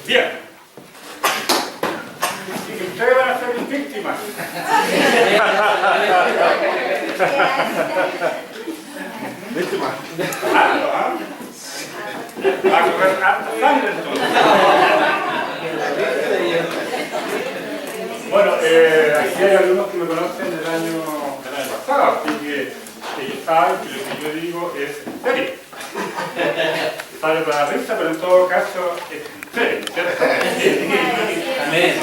Bien. Y ustedes van a ser mis víctimas. ¿Víctimas? Va a correr harta sangre entonces. Bueno, aquí hay algunos que me conocen del año pasado, así que ellos saben que lo que yo digo es en serio. Sale para la risa, pero en todo caso es en serio, ¿cierto? Amén.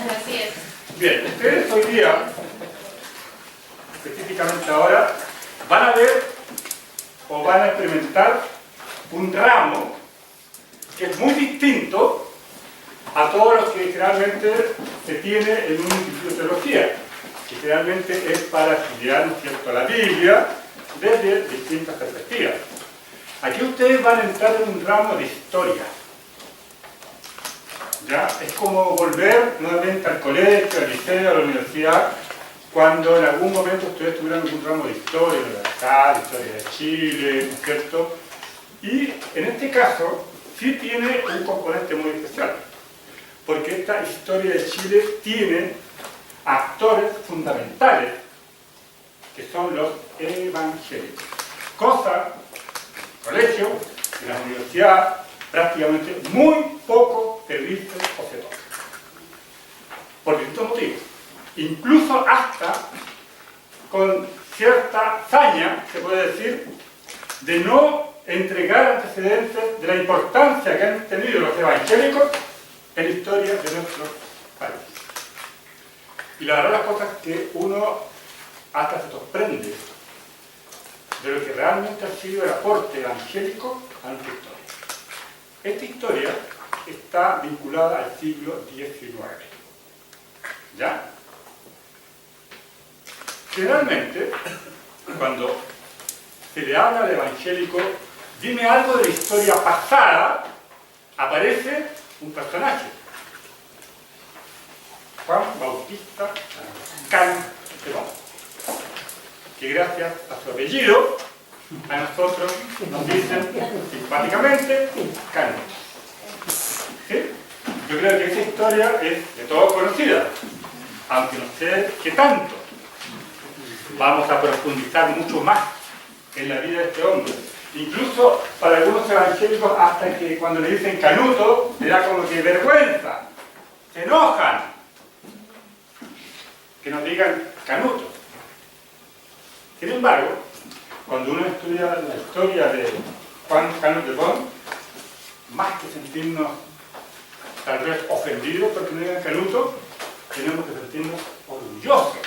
Así es. Bien, ustedes hoy día, específicamente ahora, van a ver o van a experimentar un ramo que es muy distinto a todos los que generalmente se tiene en un instituto de teología, que generalmente es para estudiar, ¿no es cierto?, la Biblia desde distintas perspectivas. Aquí ustedes van a entrar en un ramo de historia. ¿Ya? Es como volver nuevamente al colegio, al liceo, a la universidad, cuando en algún momento ustedes tuvieran algún ramo de historia universal, historia de Chile, ¿no es cierto? Y en este caso sí tiene un componente muy especial, porque esta historia de Chile tiene actores fundamentales, que son los evangélicos. Cosa, en el colegio, en la universidad, prácticamente muy poco se dice o se toca. Por distintos motivos. Incluso hasta con cierta saña, se puede decir, de no entregar antecedentes de la importancia que han tenido los evangélicos en la historia de nuestro país. Y la verdad las cosas que uno hasta se sorprende de lo que realmente ha sido el aporte evangélico a nuestra historia. Esta historia está vinculada al siglo XIX. ¿Ya? Generalmente, cuando se le habla al evangélico, dime algo de la historia pasada, aparece un personaje. Juan Bautista Cano, que gracias a su apellido, a nosotros nos dicen simpáticamente Cano. ¿Sí? Yo creo que esa historia es de todos conocida, aunque no sé qué tanto. Vamos a profundizar mucho más en la vida de este hombre. Incluso para algunos evangélicos, hasta que cuando le dicen Canuto, le da como que vergüenza, se enojan que nos digan Canuto. Sin embargo, cuando uno estudia la historia de Juan Canut de Pont, más que sentirnos tal vez ofendidos porque no digan Canuto, tenemos que sentirnos orgullosos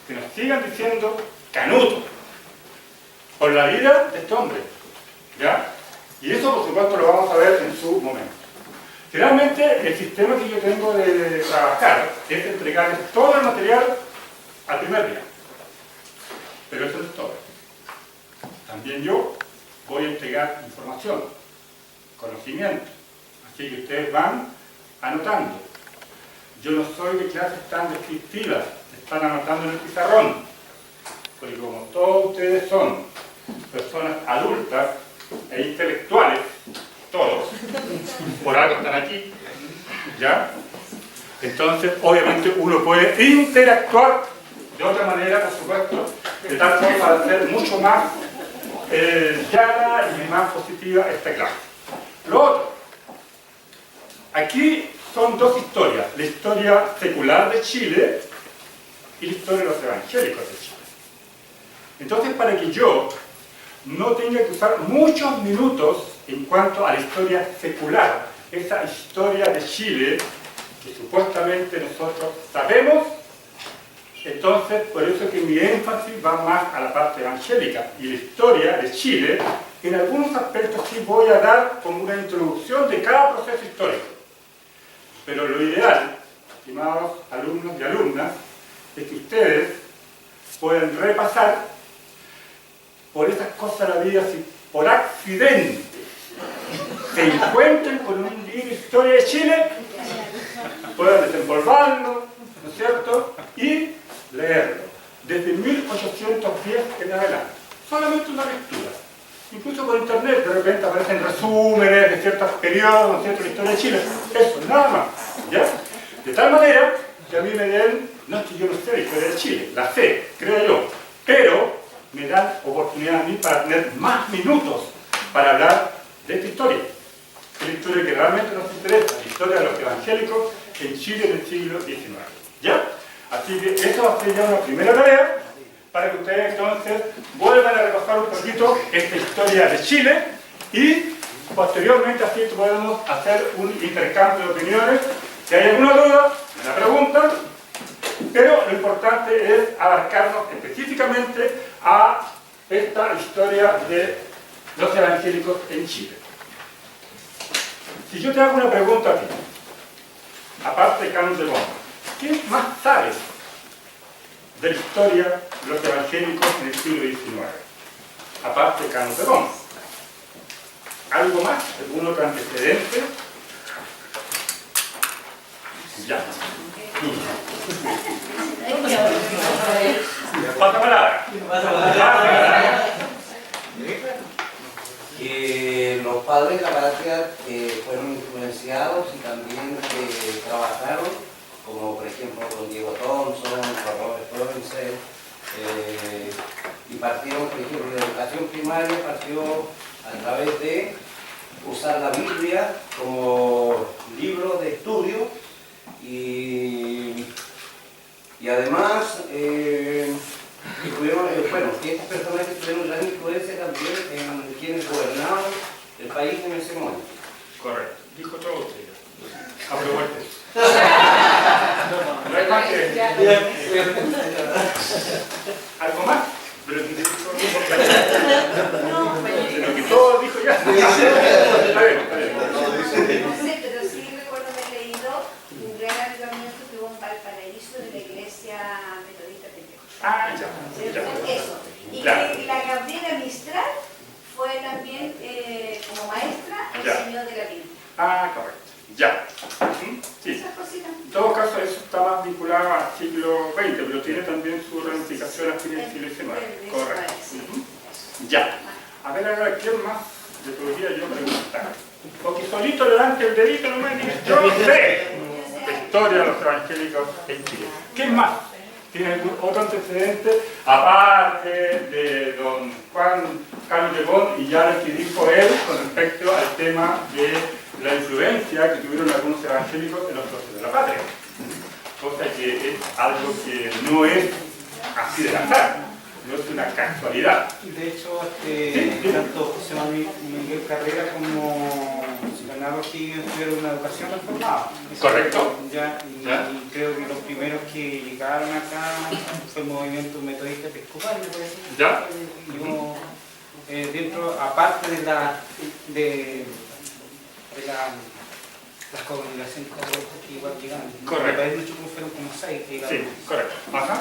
que nos sigan diciendo Canuto por la vida de este hombre, ¿ya? Y eso por supuesto lo vamos a ver en su momento. Finalmente, el sistema que yo tengo de trabajar es entregarles todo el material al primer día, pero eso no es todo. También yo voy a entregar información, conocimiento, así que ustedes van anotando. Yo no soy de clases tan descriptivas, están anotando en el pizarrón, porque como todos ustedes son personas adultas e intelectuales, todos, por algo están aquí, ¿ya? Entonces, obviamente, uno puede interactuar de otra manera, por supuesto, de tal forma para hacer mucho más llana y más positiva esta clase. Lo otro, aquí son dos historias, la historia secular de Chile y la historia de los evangélicos de Chile. Entonces, para que yo no tenga que usar muchos minutos en cuanto a la historia secular, esa historia de Chile que supuestamente nosotros sabemos, entonces por eso que mi énfasis va más a la parte evangélica. Y la historia de Chile, en algunos aspectos sí voy a dar como una introducción de cada proceso histórico. Pero lo ideal, estimados alumnos y alumnas, es que ustedes puedan repasar por esas cosas de la vida, si por accidente se encuentren con un libro de historia de Chile, puedan desempolvarlo, ¿no es cierto? Y leerlo, desde 1810 en adelante. Solamente una lectura. Incluso por internet de repente aparecen resúmenes, ciertos periodos, ¿no es cierto?, de la historia de Chile. Eso, nada más. ¿Ya? De tal manera que a mí me den, no es que yo no sé la historia de Chile, la sé, creo yo, pero me dan oportunidad a mí para tener más minutos para hablar de esta historia. Es la historia que realmente nos interesa, la historia de los evangélicos en Chile del siglo XIX. ¿Ya? Así que esa va a ser ya una primera tarea para que ustedes entonces vuelvan a repasar un poquito esta historia de Chile y posteriormente así podemos hacer un intercambio de opiniones. Si hay alguna duda, me la preguntan, pero lo importante es abarcarnos específicamente a esta historia de los evangélicos en Chile. Si yo te hago una pregunta a ti, aparte de Carlos de Bonn, ¿qué más sabes de la historia de los evangélicos en el siglo XIX? Aparte de Carlos de Bonn. ¿Algo más? ¿Algún otro antecedente? Ya. Pasa palabra. Que los padres de la patria fueron influenciados y también trabajaron, como por ejemplo con Diego Thompson, con Robert Provenzel, y partieron, por ejemplo, la educación primaria partió a través de usar la Biblia como libro de estudio y además que estas personas tuvieron gran influencia también en quienes gobernaban el país en ese momento. Correcto. Dijo todo usted. Aprobaste. No hay más que... ¿Algo más? Pero que todo dijo ya. Está bien, está bien. No sé, pero sí recuerdo haber leído un gran avivamiento que hubo en Valparaíso de la Iglesia Metodista Pentecostal. Ah, ya. Eso. Y Ya. que la Gabriela Mistral fue también, como maestra, enseñó de la Biblia. Ah, correcto. Ya. Sí. Esas cositas. En todo caso, eso está más vinculado al siglo XX, pero tiene también su ramificación aquí en el siglo XIX. Correcto. Ya. A ver, ahora, ¿quién más le podría yo preguntar? Porque solito levante el dedito nomás y dice, yo sé la historia de los evangélicos en Chile. ¿Quién más? ¿Tiene algún otro antecedente? Aparte de don Juan Carlos de Bonn y ya lo que dijo él con respecto al tema de la influencia que tuvieron algunos evangélicos en los procesos de la patria. Cosa que es algo que no es así de azar, no es una casualidad. De hecho, tanto José Manuel Miguel Carrera como Leonardo Higgins tuvieron una educación reformada. Correcto. Y creo que los primeros que llegaron acá fue el movimiento metodista episcopal, me parece. ¿Ya? Dentro, aparte de las congregaciones católicas que igual llegaron. Correcto. Me parece que fueron como 6 que llegaron. Sí, correcto. Ajá.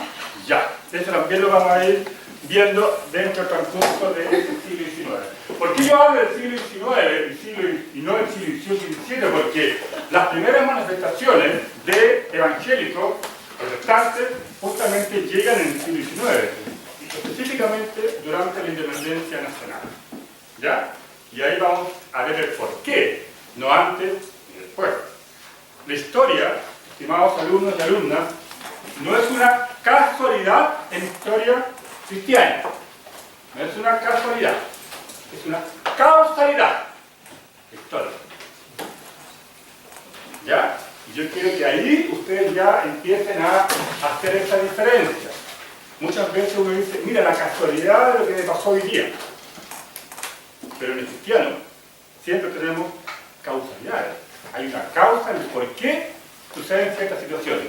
Ya. Eso también lo vamos a ir viendo dentro del transcurso del siglo XIX. ¿Por qué yo hablo del siglo XIX y no del siglo XVIII y XVII? Porque las primeras manifestaciones de evangélicos protestantes justamente llegan en el siglo XIX, específicamente durante la independencia nacional. ¿Ya? Y ahí vamos a ver el por qué, no antes ni después. La historia, estimados alumnos y alumnas, no es una casualidad en la historia cristiana. No es una casualidad, es una causalidad histórica. ¿Ya? Y yo quiero que ahí ustedes ya empiecen a hacer esa diferencia. Muchas veces uno dice, mira la casualidad de lo que me pasó hoy día. Pero en el cristiano siempre tenemos causalidades. Hay una causa en el por qué suceden ciertas situaciones.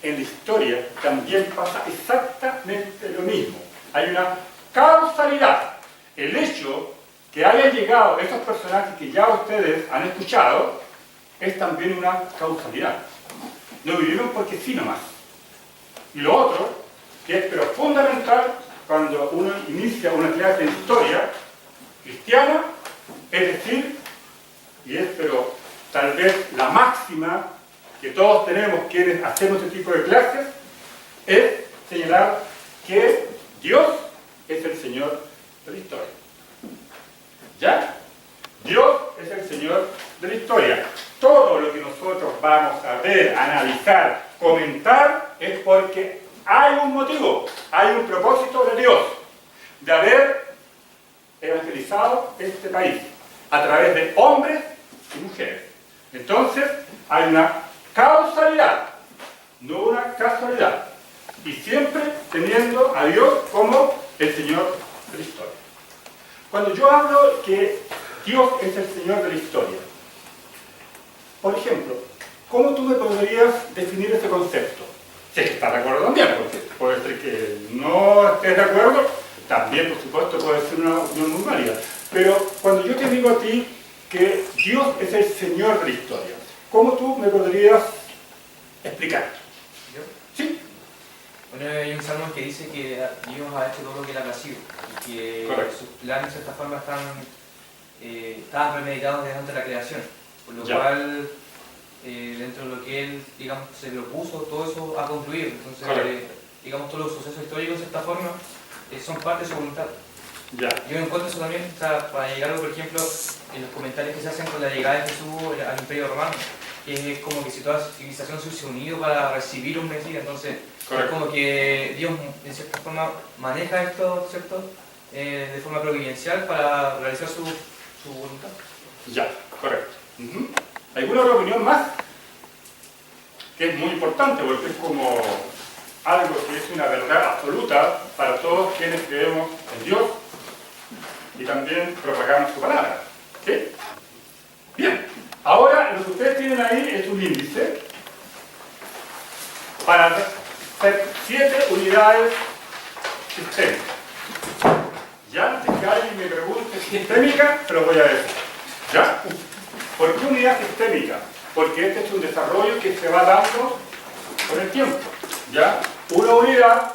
En la historia también pasa exactamente lo mismo. Hay una causalidad. El hecho que hayan llegado estos personajes que ya ustedes han escuchado es también una causalidad. No vivieron porque sí nomás. Y lo otro, que es pero fundamental cuando uno inicia una clase de historia cristiana, es decir, y es pero tal vez la máxima que todos tenemos quienes hacemos este tipo de clases, es señalar que Dios es el Señor de la historia. ¿Ya? Dios es el Señor de la historia. Todo lo que nosotros vamos a ver, analizar, comentar, es porque hay un motivo, hay un propósito de Dios de haber evangelizado este país a través de hombres y mujeres. Entonces, hay una causalidad, no una casualidad, y siempre teniendo a Dios como el Señor de la historia. Cuando yo hablo que Dios es el Señor de la historia, por ejemplo, ¿cómo tú me podrías definir ese concepto? Si es que estás de acuerdo también, porque puede ser que no estés de acuerdo, también por supuesto puede ser una opinión muy válida. Pero cuando yo te digo a ti que Dios es el Señor de la historia, ¿cómo tú me podrías explicar? ¿Yo? ¿Sí? Bueno, hay un salmo que dice que Dios ha hecho todo lo que le ha placido y que Correcto. sus planes de cierta forma estaban premeditados desde antes de la creación, por lo Ya. cual dentro de lo que Él, digamos, se propuso, todo eso ha concluido. Entonces, Correcto. digamos, todos los sucesos históricos de cierta forma son parte de su voluntad. Ya. Yo encuentro eso también, o sea, para llegar, por ejemplo, en los comentarios que se hacen con la llegada de Jesús al Imperio Romano, que es como que si toda civilización se hubiese unido para recibir un Mesías, entonces Correcto. es como que Dios en cierta forma maneja esto, ¿cierto? De forma providencial para realizar su voluntad. Ya, correcto. ¿Alguna otra opinión más? Que es muy importante porque es como algo que es una verdad absoluta para todos quienes creemos en Dios y también propagamos su palabra. ¿Sí? Bien, ahora lo que ustedes tienen ahí es un índice para hacer 7 unidades sistémicas. Ya, si alguien me pregunte sistémica, se lo voy a decir. ¿Ya? ¿Por qué unidad sistémica? Porque este es un desarrollo que se va dando con el tiempo. ¿Ya? Una unidad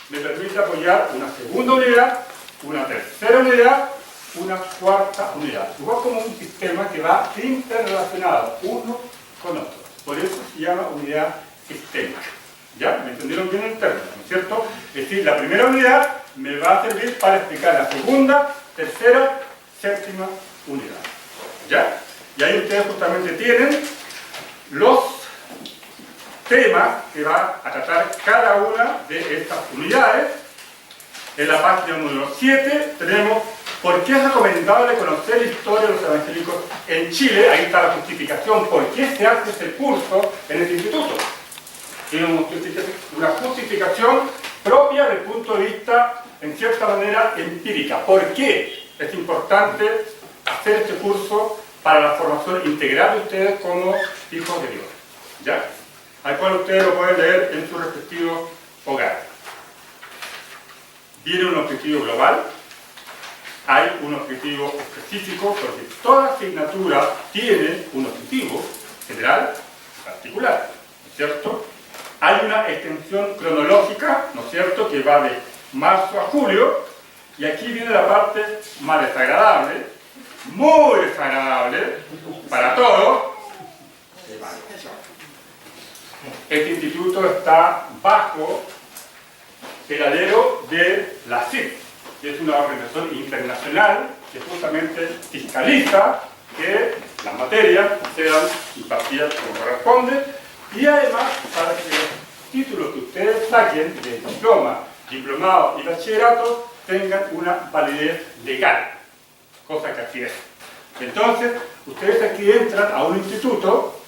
me permite apoyar una segunda unidad, una tercera unidad, una cuarta unidad. Igual como un sistema que va interrelacionado uno con otro. Por eso se llama unidad sistémica. ¿Ya? ¿Me entendieron bien el término? ¿No es cierto? Es decir, la primera unidad me va a servir para explicar la segunda, tercera, séptima unidad. ¿Ya? Y ahí ustedes justamente tienen los temas que va a tratar cada una de estas unidades. En la página número 7 tenemos por qué es recomendable conocer la historia de los evangélicos en Chile. Ahí está la justificación, por qué se hace este curso en este instituto. Tiene una justificación propia desde el punto de vista, en cierta manera, empírica. ¿Por qué es importante hacer este curso para la formación integral de ustedes como hijos de Dios? ¿Ya? Al cual ustedes lo pueden leer en su respectivo hogar. Viene un objetivo global, hay un objetivo específico, porque toda asignatura tiene un objetivo general particular, ¿no es cierto? Hay una extensión cronológica, ¿no es cierto?, que va de marzo a julio, y aquí viene la parte más desagradable, muy desagradable para todos. Este instituto está bajo el alero de la CIP, que es una organización internacional que justamente fiscaliza que las materias sean impartidas como corresponde, y además para que los títulos que ustedes saquen de diploma, diplomado y bachillerato tengan una validez legal, cosa que así es. Entonces, ustedes aquí entran a un instituto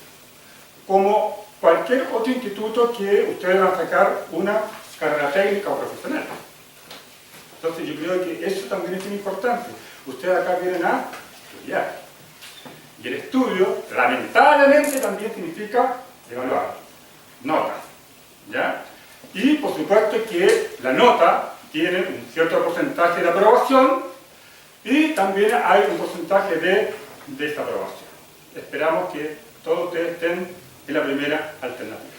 como cualquier otro instituto que ustedes van a sacar una carrera técnica o profesional. Entonces yo creo que eso también es muy importante. Ustedes acá vienen a estudiar. Y el estudio, lamentablemente, también significa evaluar. Notas. ¿Ya? Y por supuesto que la nota tiene un cierto porcentaje de aprobación y también hay un porcentaje de desaprobación. Esperamos que todos ustedes estén en la primera alternativa.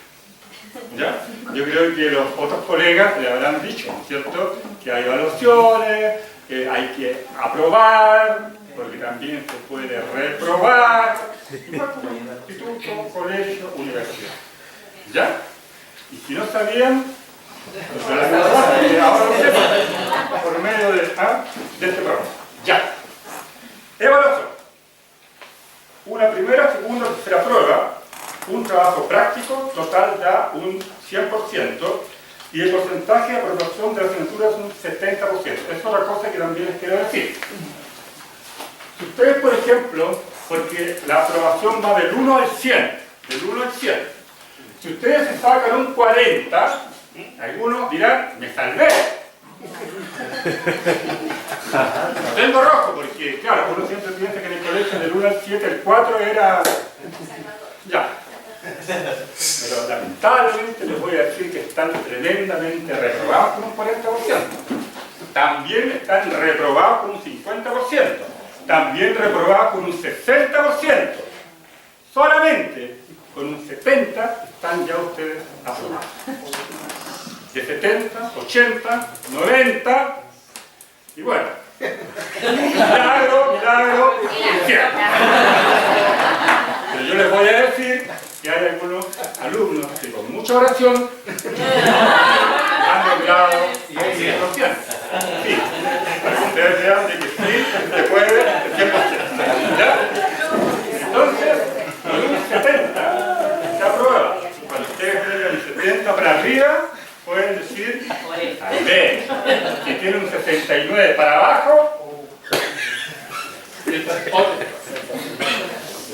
¿Ya? Yo creo que los otros colegas le habrán dicho, ¿no es cierto?, que hay evaluaciones, que hay que aprobar, porque también se puede reprobar, igual como instituto, colegio, universidad. ¿Ya? Y si no sabían, ahora lo sepan, por medio de este programa. Ya. Evaluación. una primera, segunda o tercera prueba, un trabajo práctico total da un 100% y el porcentaje de aprobación de la asignatura es un 70%. Es otra cosa que también les quiero decir. Si ustedes, por ejemplo, porque la aprobación va del 1 al 100, si ustedes se sacan un 40, algunos dirán, me salvé. Tengo rojo porque, claro, uno siempre piensa que en el colegio del 1 al 7 el 4 era... Ya. Pero lamentablemente les voy a decir que están tremendamente reprobados con un 40%. También están reprobados con un 50%. También reprobados con un 60%. Solamente con un 70% están ya ustedes aprobados. De 70, 80, 90 y bueno. Milagro, cielo. Pero yo les voy a decir que hay algunos alumnos que con mucha oración han logrado y hay opciones. Sí, para que ustedes vean de que sí, se puede, el 100%. ¿Ya? Entonces, con un 70 se aprueba. Cuando ustedes tengan el 70 para arriba, pueden decir, tal vez, si tienen un 69 para abajo,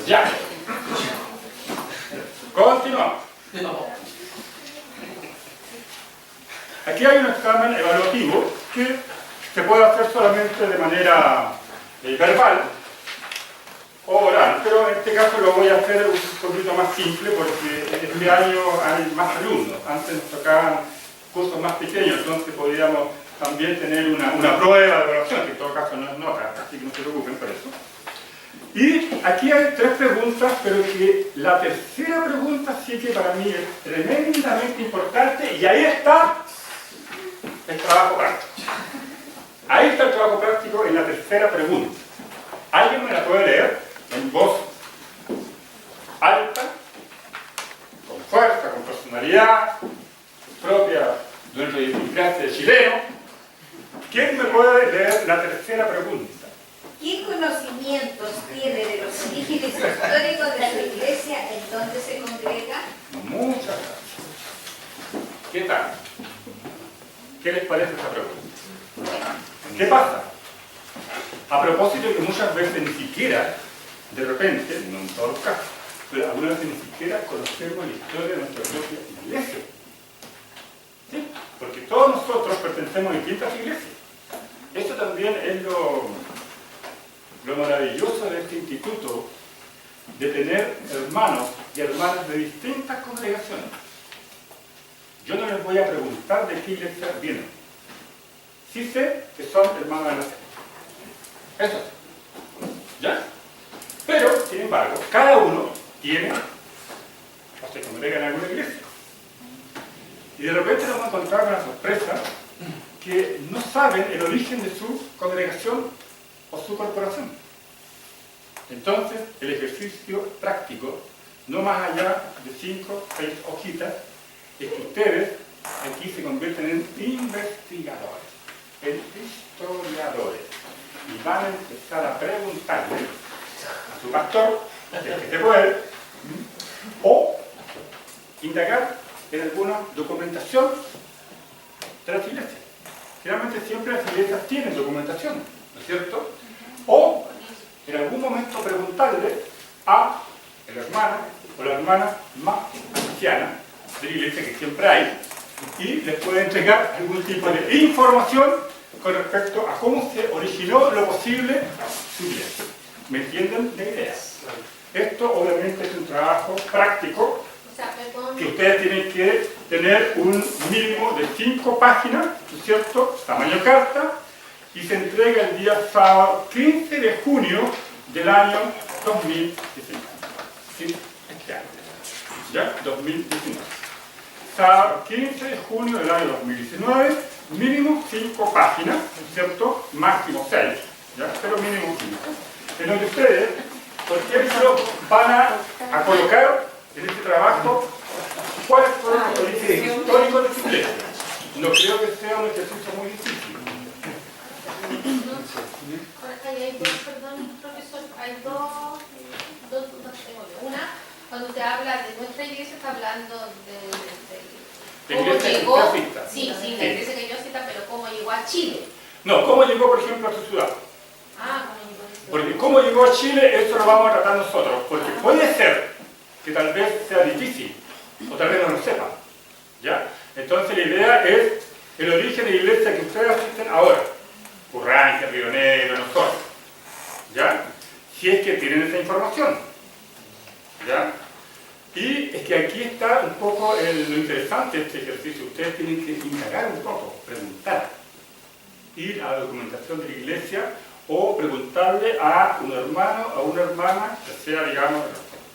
ya. Continuamos. Aquí hay un examen evaluativo que se puede hacer solamente de manera verbal o oral, pero en este caso lo voy a hacer un poquito más simple porque este año hay más alumnos. Antes nos tocaban cursos más pequeños, entonces podríamos también tener una prueba de evaluación, que en todo caso no es nota, así que no se preocupen por eso. Y aquí hay 3 preguntas, pero que la tercera pregunta sí que para mí es tremendamente importante y ahí está el trabajo práctico. Ahí está el trabajo práctico en la tercera pregunta. ¿Alguien me la puede leer en voz alta, con fuerza, con personalidad propia de nuestra idiosincrasia de chileno? ¿Quién me puede leer la tercera pregunta? ¿Qué conocimientos tiene de los orígenes históricos de la iglesia en donde se congrega? Muchas gracias. ¿Qué tal? ¿Qué les parece esta pregunta? ¿Qué pasa? A propósito de que muchas veces ni siquiera, de repente, no en todos los casos, pero algunas veces ni siquiera conocemos la historia de nuestra propia iglesia. ¿Sí? Porque todos nosotros pertenecemos a distintas iglesias. Esto también es lo maravilloso de este instituto, de tener hermanos y hermanas de distintas congregaciones. Yo no les voy a preguntar de qué iglesia vienen. Sí sé que son hermanos de la fe. Eso sí. ¿Ya? Pero, sin embargo, cada uno tiene o se congrega en alguna iglesia. Y de repente nos vamos a encontrar con la sorpresa que no saben el origen de su congregación o su corporación. Entonces, el ejercicio práctico, no más allá de 5 o 6 hojitas, es que ustedes aquí se convierten en investigadores, en historiadores, y van a empezar a preguntarle a su pastor, si es que se puede, o indagar en alguna documentación de las iglesias. Generalmente siempre las iglesias tienen documentación, ¿no es cierto? O en algún momento preguntarle a el hermano o la hermana más anciana de la iglesia, que siempre hay, y les puede entregar algún tipo de información con respecto a cómo se originó lo posible su iglesia. ¿Me entienden la idea? Esto obviamente es un trabajo práctico que ustedes tienen que tener un mínimo de 5 páginas, ¿no es cierto?, tamaño carta, y se entrega el día sábado 15 de junio del año 2019. ¿Sí? Este año. ¿Ya? 2019. Sábado 15 de junio del año 2019, mínimo 5 páginas, ¿no es cierto?, máximo 6, ¿ya? Pero mínimo 5. En donde ustedes, por ejemplo, van a colocar en este trabajo cuáles fueron los orígenes históricos de su iglesia. No creo que sea un ejercicio muy difícil. Hay dos, perdón, profesor, hay dos cuando usted habla de nuestra iglesia, está hablando La cómo iglesia llegó, que usted cita. sí, la iglesia que yo cita, pero cómo llegó a Chile. No, ¿cómo llegó, por ejemplo, a tu ciudad? Ah, cómo llegó a Chile. Porque cómo llegó a Chile, eso lo vamos a tratar nosotros, porque puede ser que tal vez sea difícil, o tal vez no lo sepan, ¿ya? Entonces la idea es el origen de la iglesia que ustedes asisten ahora, Curranque, Río Negro, nosotros, ¿ya? Si es que tienen esa información, ¿ya? Y es que aquí está un poco lo interesante de este ejercicio. Ustedes tienen que indagar un poco, preguntar, ir a la documentación de la iglesia o preguntarle a un hermano o a una hermana, que sea, digamos,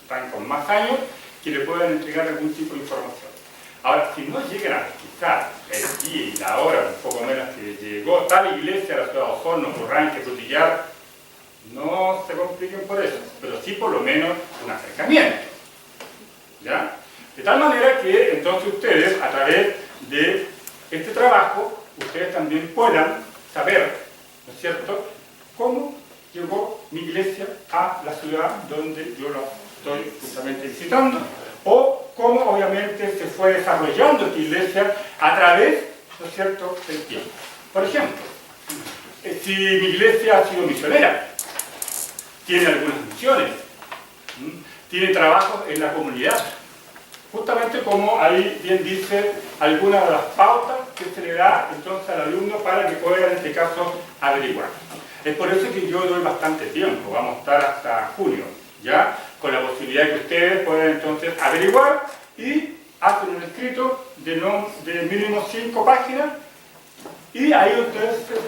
están con más años, que le puedan entregar algún tipo de información. Ahora, si no llegan a pesquisar el día y la hora, un poco menos que llegó tal iglesia a la ciudad de Osorno, Curranque, Frutillar, no se compliquen por eso, pero sí por lo menos un acercamiento, ¿ya? De tal manera que entonces ustedes, a través de este trabajo, ustedes también puedan saber, ¿no es cierto?, cómo llegó mi iglesia a la ciudad donde yo la estoy justamente visitando, o cómo obviamente se fue desarrollando esta iglesia a través, ¿no es cierto?, del tiempo. Por ejemplo, si mi iglesia ha sido misionera, tiene algunas misiones, tiene trabajos en la comunidad, justamente como ahí bien dice algunas de las pautas que se le da entonces al alumno para que pueda en este caso averiguar. Es por eso que yo doy bastante tiempo, vamos a estar hasta junio, ¿ya? Con la posibilidad de que ustedes puedan entonces averiguar y hacen un escrito de mínimo 5 páginas y ahí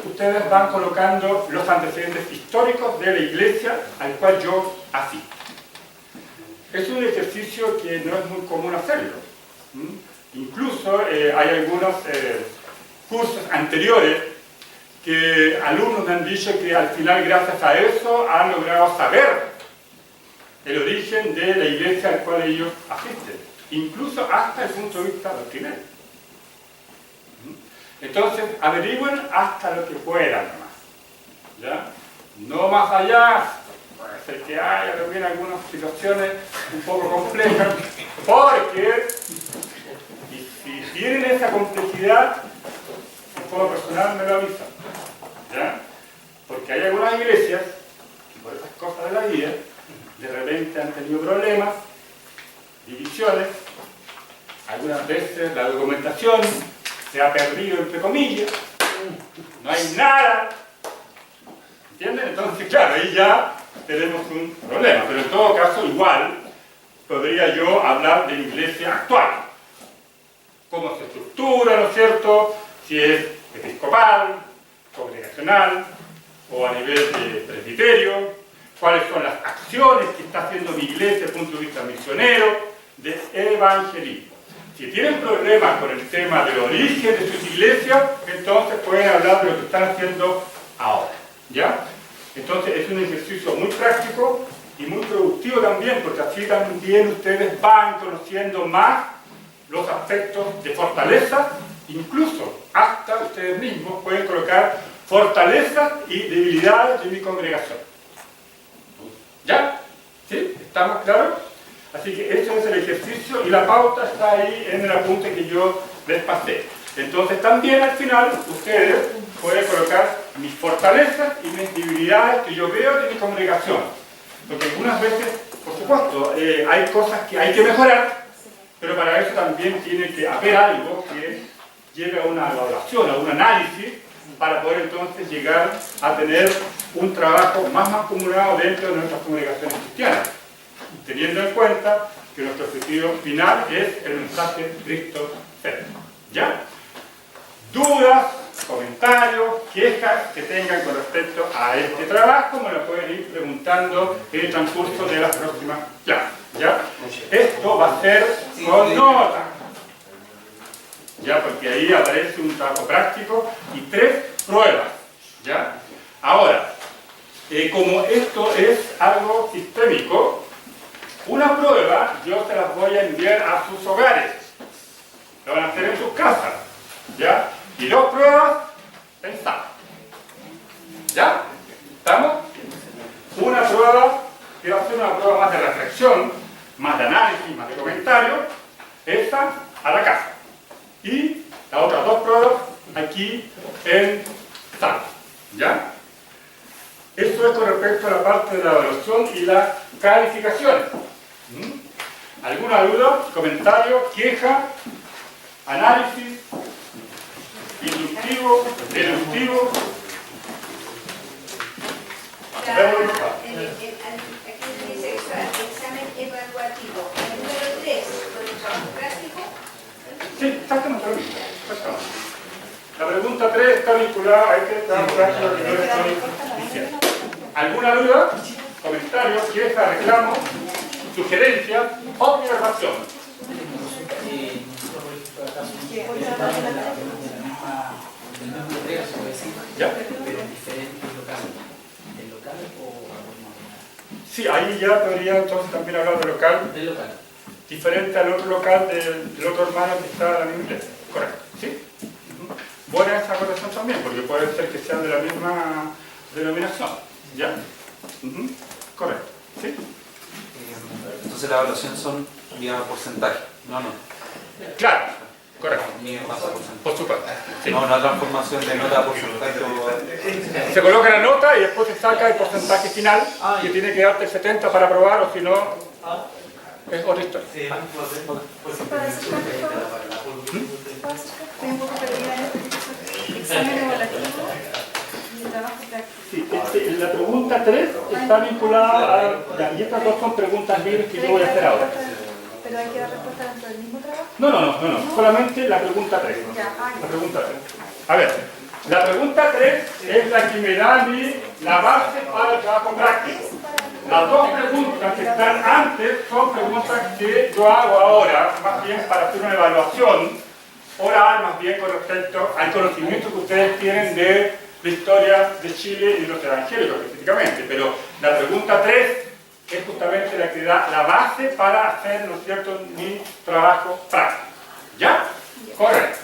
ustedes van colocando los antecedentes históricos de la iglesia al cual yo asisto. Es un ejercicio que no es muy común hacerlo. Incluso hay algunos cursos anteriores que alumnos me han dicho que al final, gracias a eso, han logrado saber el origen de la iglesia al cual ellos asisten, incluso hasta el punto de vista doctrinal. Entonces, averigüen hasta lo que puedan nomás, ¿ya? No más allá. Puede ser que haya también algunas situaciones un poco complejas, porque si tienen esa complejidad, en forma personal me lo avisan, ¿ya? Porque hay algunas iglesias que por esas cosas de la vida, de repente han tenido problemas, divisiones, algunas veces la documentación se ha perdido, entre comillas, no hay nada, ¿entienden? Entonces, claro, ahí ya tenemos un problema, pero en todo caso igual podría yo hablar de la iglesia actual, cómo se estructura, ¿no es cierto?, si es episcopal, congregacional o a nivel de presbiterio, cuáles son las acciones que está haciendo mi iglesia desde el punto de vista misionero, de evangelismo. Si tienen problemas con el tema del origen de sus iglesias, entonces pueden hablar de lo que están haciendo ahora, ¿ya? Entonces es un ejercicio muy práctico y muy productivo también, porque así también ustedes van conociendo más los aspectos de fortaleza, incluso hasta ustedes mismos pueden colocar fortalezas y debilidades de mi congregación. ¿Ya? ¿Sí? ¿Estamos claros? Así que ese es el ejercicio y la pauta está ahí en el apunte que yo les pasé. Entonces también al final ustedes pueden colocar mis fortalezas y mis debilidades que yo veo de mi congregación. Porque algunas veces, por supuesto, hay cosas que hay que mejorar, pero para eso también tiene que haber algo que lleve a una evaluación, a un análisis, para poder entonces llegar a tener un trabajo más mancomunado dentro de nuestras congregaciones cristianas, teniendo en cuenta que nuestro objetivo final es el mensaje de Cristo centro. ¿Ya? Dudas, comentarios, quejas que tengan con respecto a este trabajo me lo pueden ir preguntando en el transcurso de las próximas clases. ¿Ya? Esto va a ser con nota, ¿ya? Porque ahí aparece un trabajo práctico y 3 pruebas, ¿ya? Ahora, como esto es algo sistémico, una prueba yo se las voy a enviar a sus hogares, lo van a hacer en sus casas, ¿ya? Y 2 pruebas pensadas, ¿ya? ¿Estamos? Una prueba que va a ser una prueba más de reflexión, más de análisis, más de comentario, esa a la casa. Y las otras dos pruebas aquí en sala. ¿Ya? Eso es con respecto a la parte de la evaluación y las calificaciones. ¿Alguna duda, comentario, queja, análisis, inductivo, deductivo? Aquí dice examen evaluativo. El número 3, con el trabajo práctico. Sí, exactamente lo mismo. La pregunta 3 está vinculada a este trabajo práctico que yo le estoy diciendo. ¿Alguna duda, comentario, queja, reclamo, sugerencia, observación? ¿Ya? Sí, ahí ya podría entonces también hablar de local. Del local. Diferente al otro local del otro hermano que está en la misma iglesia. Correcto. ¿Sí? Buena esa acotación también, porque puede ser que sean de la misma denominación. ¿Ya? Correcto. ¿Sí? Entonces la evaluación son vía porcentaje. No. Claro. Correcto. Ni pasa porcentaje. Por supuesto. Sí. No, una transformación de nota a porcentaje. Se coloca la nota y después se saca el porcentaje final, que tiene que darte el 70 para aprobar, o si no, es otra historia. Estoy un poco perdida en este examen evaluativo y el trabajo práctico. Sí, la pregunta 3 está vinculada a... Y estas dos son preguntas libres que yo voy a hacer ahora. ¿Pero hay que dar respuesta dentro del mismo trabajo? No, solamente la pregunta 3. La pregunta 3. A ver, la pregunta 3 es la que me da a mí la base para el trabajo práctico. Las dos preguntas que están antes son preguntas que yo hago ahora, más bien para hacer una evaluación oral, más bien con respecto al conocimiento que ustedes tienen de la historia de Chile y de los evangélicos específicamente. Pero la pregunta 3 es justamente la que da la base para hacer, ¿no es cierto?, mi trabajo práctico. ¿Ya? Correcto.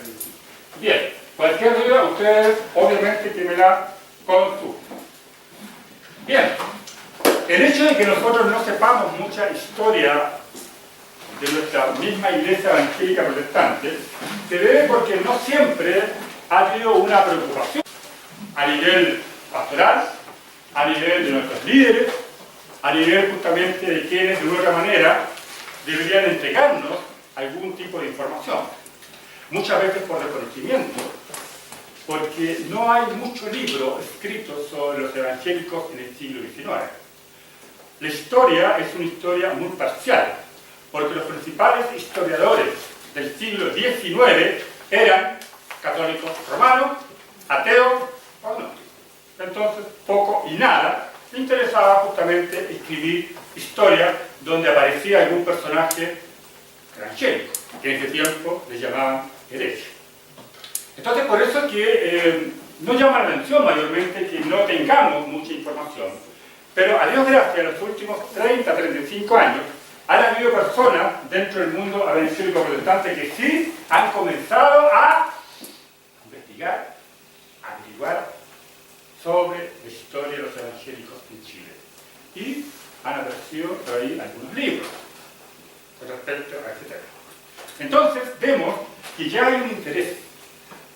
Bien. Cualquier duda, ustedes obviamente que me la consulten. Bien. El hecho de que nosotros no sepamos mucha historia de nuestra misma iglesia evangélica protestante se debe porque no siempre ha habido una preocupación a nivel pastoral, a nivel de nuestros líderes, a nivel justamente de quienes de una u otra manera deberían entregarnos algún tipo de información. Muchas veces por desconocimiento, porque no hay mucho libro escrito sobre los evangélicos en el siglo XIX. La historia es una historia muy parcial, porque los principales historiadores del siglo XIX eran católicos romanos, ateos o agnósticos. Entonces, poco y nada le interesaba justamente escribir historia donde aparecía algún personaje evangélico, que en ese tiempo les llamaban herejes. Entonces, por eso es que no llama la atención mayormente que no tengamos mucha información. Pero a Dios gracias, en los últimos 30-35 años, han habido personas dentro del mundo evangélico protestante que sí han comenzado a investigar, a averiguar sobre la historia de los evangélicos en Chile. Y han aparecido por ahí algunos libros con respecto a este tema. Entonces, vemos que ya hay un interés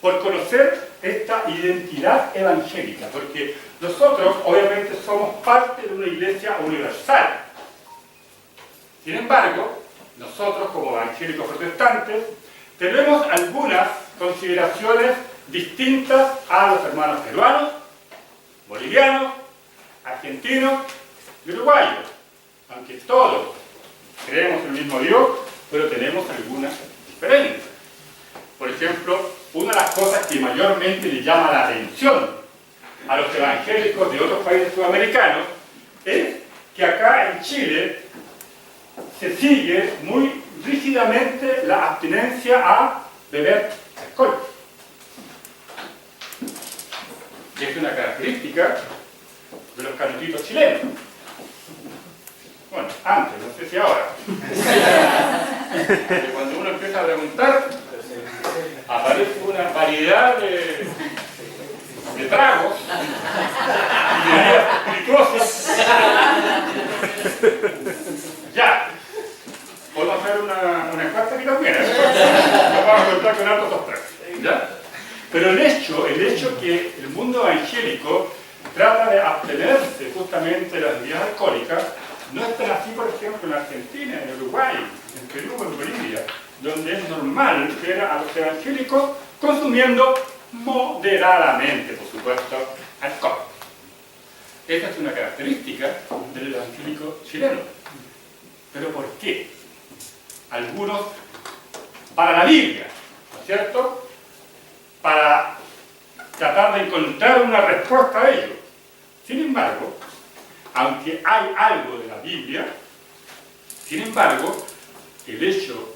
por conocer esta identidad evangélica, porque nosotros obviamente somos parte de una iglesia universal. Sin embargo, nosotros como evangélicos protestantes tenemos algunas consideraciones distintas a los hermanos peruanos, bolivianos, argentinos y uruguayos. Aunque todos creemos en el mismo Dios, pero tenemos algunas diferencias. Por ejemplo, una de las cosas que mayormente le llama la atención a los evangélicos de otros países sudamericanos es que acá en Chile se sigue muy rígidamente la abstinencia a beber alcohol. Y es una característica de los canutitos chilenos. Bueno, antes, no sé si ahora. Porque cuando uno empieza a preguntar, aparece una variedad de tragos y de bebidas espirituosas. Ya. Podemos hacer una encuesta aquí también, ¿eh? Nos vamos a encontrar con altos obstáculos, ¿ya? Pero el hecho que el mundo evangélico trata de abstenerse justamente de las bebidas alcohólicas, no es tan así, por ejemplo, en Argentina, en Uruguay, en Perú, en Bolivia, donde es normal ver a los evangélicos consumiendo moderadamente, por supuesto, alcohol. Esta es una característica del evangélico chileno. ¿Pero por qué? Algunos, para la Biblia, ¿no es cierto?, para tratar de encontrar una respuesta a ello. Sin embargo, aunque hay algo de la Biblia, sin embargo, el hecho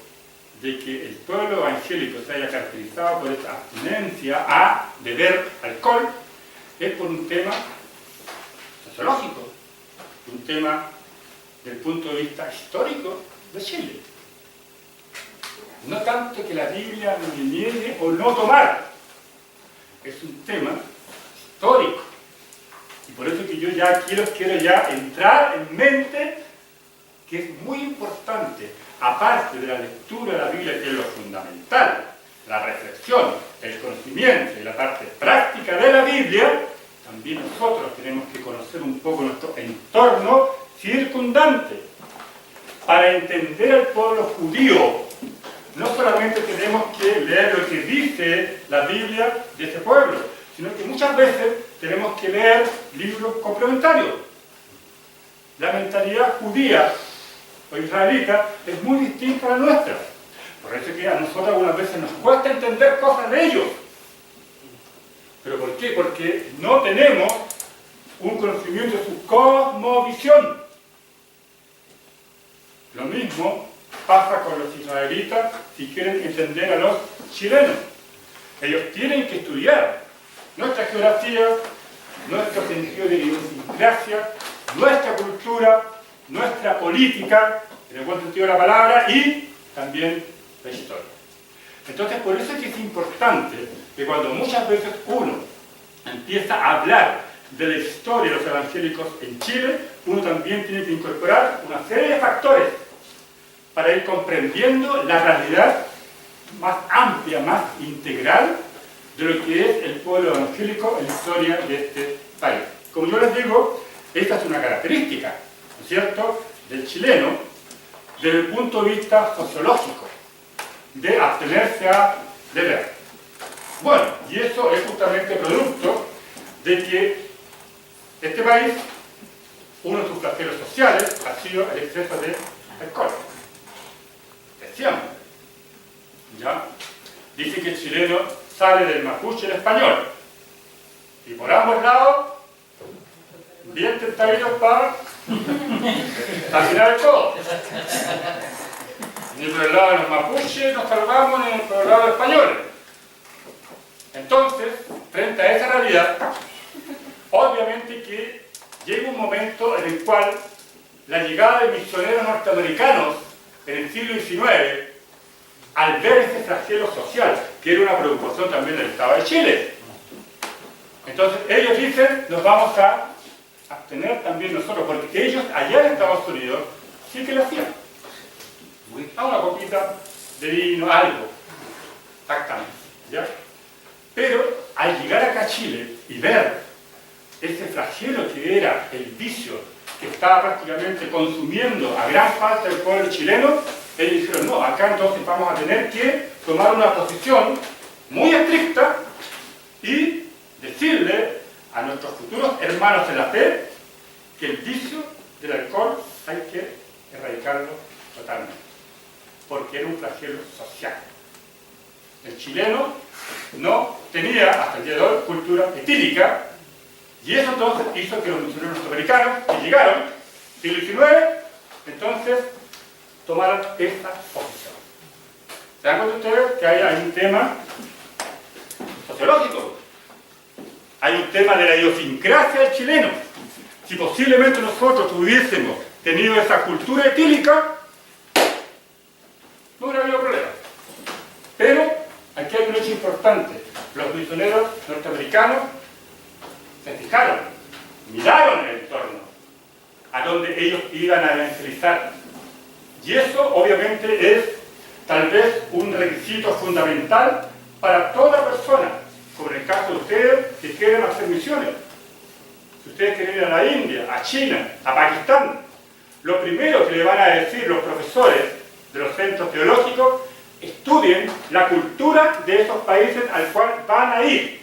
de que el pueblo evangélico se haya caracterizado por esta abstinencia a beber alcohol es por un tema sociológico, un tema del punto de vista histórico de Chile. No tanto que la Biblia nos niegue o no tomar, es un tema histórico. Y por eso que yo ya quiero ya entrar en mente que es muy importante, aparte de la lectura de la Biblia, que es lo fundamental, la reflexión, el conocimiento y la parte práctica de la Biblia, también nosotros tenemos que conocer un poco nuestro entorno circundante para entender al pueblo judío. No solamente tenemos que leer lo que dice la Biblia de ese pueblo, sino que muchas veces tenemos que leer libros complementarios. La mentalidad judía o israelita es muy distinta a la nuestra. Por eso que a nosotros algunas veces nos cuesta entender cosas de ellos. ¿Pero por qué? Porque no tenemos un conocimiento de su cosmovisión. Lo mismo pasa con los israelitas si quieren entender a los chilenos. Ellos tienen que estudiar nuestra geografía, nuestro sentido de idiosincrasia, nuestra cultura, nuestra política, en el buen sentido de la palabra, y también la historia. Entonces, por eso es que es importante que cuando muchas veces uno empieza a hablar de la historia de los evangélicos en Chile, uno también tiene que incorporar una serie de factores para ir comprendiendo la realidad más amplia, más integral de lo que es el pueblo evangélico en la historia de este país. Como yo les digo, esta es una característica, ¿no es cierto?, del chileno desde el punto de vista sociológico, de abstenerse a beber. Bueno, y eso es justamente producto de que este país, uno de sus flagelos sociales ha sido el exceso de alcohol. Decíamos, ¿ya? Dice que el chileno sale del mapuche al español, y por ambos lados, bien tentaditos para afinar el codo. Ni por el lado de los mapuches nos salvamos, ni por el lado de los españoles. Entonces, frente a esa realidad, obviamente que llega un momento en el cual la llegada de misioneros norteamericanos en el siglo XIX, al ver ese flagelo social, que era una preocupación también del Estado de Chile, entonces ellos dicen, nos vamos a abstener también nosotros, porque ellos allá en Estados Unidos sí que lo hacían. A una copita de vino, algo, exactamente, ¿ya? Pero al llegar acá a Chile y ver ese flagelo que era el vicio que estaba prácticamente consumiendo a gran parte del pueblo chileno, ellos dijeron, no, acá entonces vamos a tener que tomar una posición muy estricta y decirle a nuestros futuros hermanos de la fe que el vicio del alcohol hay que erradicarlo totalmente, porque era un flagelo social. El chileno no tenía hasta el día de hoy cultura etílica, y eso entonces hizo que los misioneros norteamericanos que llegaron, siglo XIX, entonces tomaran esta posición. ¿Se dan cuenta ustedes que hay un tema sociológico? Hay un tema de la idiosincrasia del chileno. Si posiblemente nosotros hubiésemos tenido esa cultura etílica, no hubiera habido problema. Pero aquí hay un hecho importante. Los misioneros norteamericanos se fijaron, miraron el entorno a donde ellos iban a evangelizar. Y eso obviamente es tal vez un requisito fundamental para toda persona, como en el caso de ustedes que quieren hacer misiones. Si ustedes quieren ir a la India, a China, a Pakistán, lo primero que le van a decir los profesores de los centros teológicos: estudien la cultura de esos países al cual van a ir.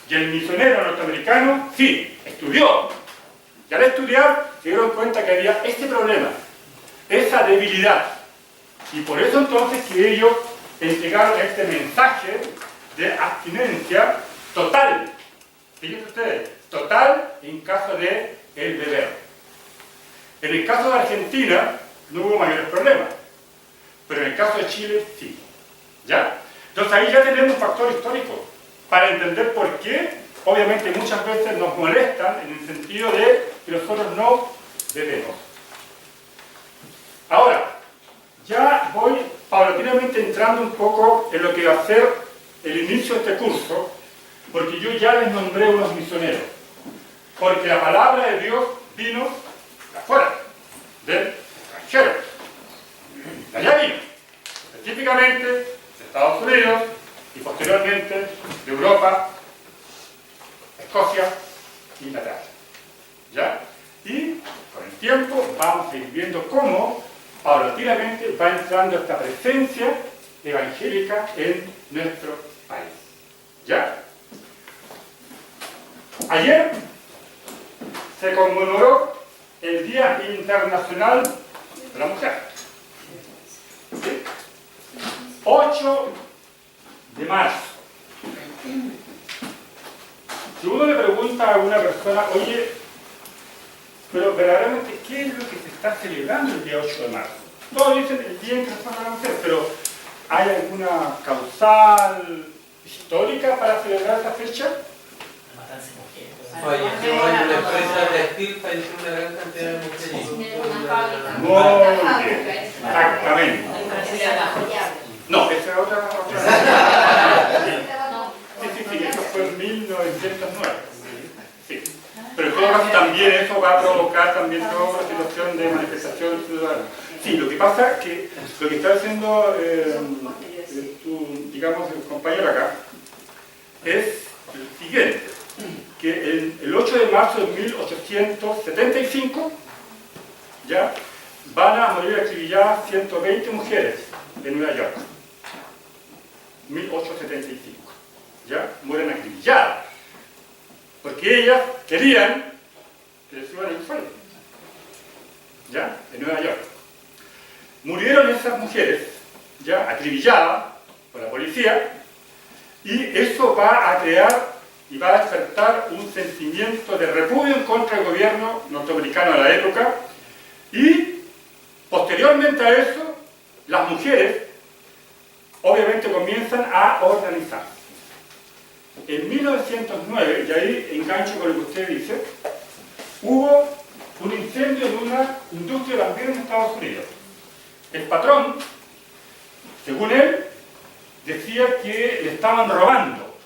Y el misionero norteamericano, sí, estudió. Y al estudiar se dieron cuenta que había ese problema, esa debilidad. Y por eso entonces que ellos entregaron este mensaje de abstinencia total. Fíjense ustedes, total en caso de el beber. En el caso de Argentina no hubo mayores problemas, pero en el caso de Chile sí. ¿Ya? Entonces ahí ya tenemos un factor histórico para entender por qué, obviamente muchas veces nos molestan en el sentido de que nosotros no bebemos. Ahora, ya voy paulatinamente entrando un poco en lo que va a ser el inicio de este curso, porque yo ya les nombré unos misioneros, porque la palabra de Dios vino de afuera, del extranjero, de allá vino, específicamente de Estados Unidos y posteriormente de Europa, Escocia, Inglaterra. ¿Ya? Y con el tiempo vamos a ir viendo cómo paulatinamente va entrando esta presencia evangélica en nuestro país. ¿Ya? Ayer se conmemoró el Día Internacional de la Mujer. ¿Sí? 8 de marzo. Si uno le pregunta a una persona: oye, pero verdaderamente, ¿qué es lo que se está celebrando el día 8 de marzo? Todos dicen el Día Internacional de la Mujer, pero ¿hay alguna causal histórica para celebrar esta fecha? Falleció en una empresa de textil, falleció una gran cantidad de mujeres. Muy bien, exactamente. No, esa es otra. Sí, eso fue en 1909. Sí. Pero en todo caso también eso va a provocar también toda una situación de manifestación ciudadana. Sí, lo que pasa es que lo que está haciendo digamos, el compañero acá es el siguiente, que el 8 de marzo de 1875 ya van a morir acribilladas 120 mujeres de Nueva York. 1875. ¿Ya? Mueren acribilladas. Porque ellas querían que les suban el sueldo. ¿Ya? En Nueva York. Murieron esas mujeres, ya acribilladas por la policía, y eso va a crear y va a despertar un sentimiento de repudio en contra del gobierno norteamericano de la época, y posteriormente a eso, las mujeres obviamente comienzan a organizarse. En 1909, y ahí engancho con lo que usted dice, hubo un incendio en una industria también en Estados Unidos. El patrón, según él, decía que le estaban robando.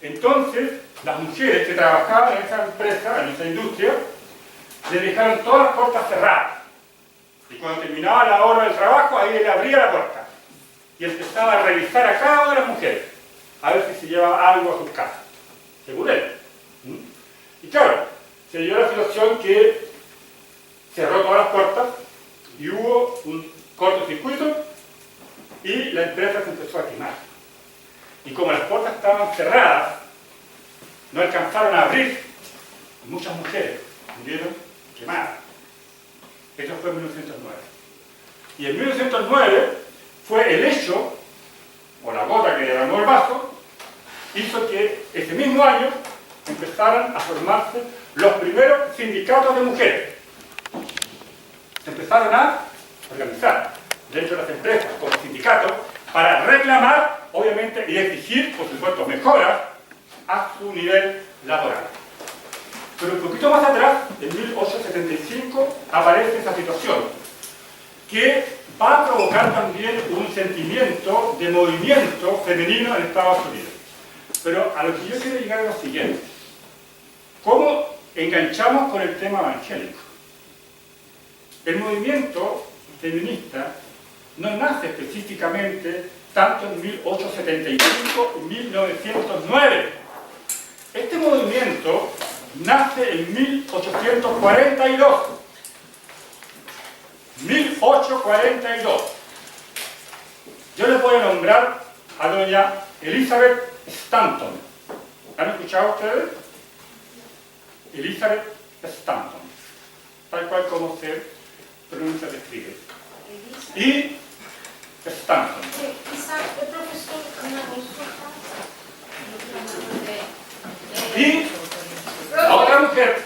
Entonces, las mujeres que trabajaban en esa empresa, en esa industria, le dejaron todas las puertas cerradas. Y cuando terminaba la hora del trabajo, ahí él abría la puerta y empezaba a revisar a cada una de las mujeres, a ver si se llevaba algo a sus casas, según él. Y claro, se dio la situación que cerró todas las puertas y hubo un cortocircuito y la empresa se empezó a quemar. Y como las puertas estaban cerradas, no alcanzaron a abrir, muchas mujeres murieron quemadas. Eso fue en 1909. Y en 1909 fue el hecho, o la gota que derramó el vaso, hizo que ese mismo año empezaran a formarse los primeros sindicatos de mujeres. Se empezaron a organizar dentro de las empresas como sindicatos para reclamar, obviamente, y exigir, por supuesto, mejoras a su nivel laboral. Pero un poquito más atrás, en 1875, aparece esa situación que va a provocar también un sentimiento de movimiento femenino en Estados Unidos. Pero a lo que yo quiero llegar es lo siguiente. ¿Cómo enganchamos con el tema evangélico? El movimiento feminista no nace específicamente tanto en 1875 y 1909. Este movimiento nace en 1842. 1842. Yo les voy a nombrar a doña Elizabeth Stanton. ¿Han escuchado ustedes? Elizabeth Stanton. Tal cual como se pronuncia, se escribe. Y Stanton. Quizás el profesor, una consulta. Y la otra mujer.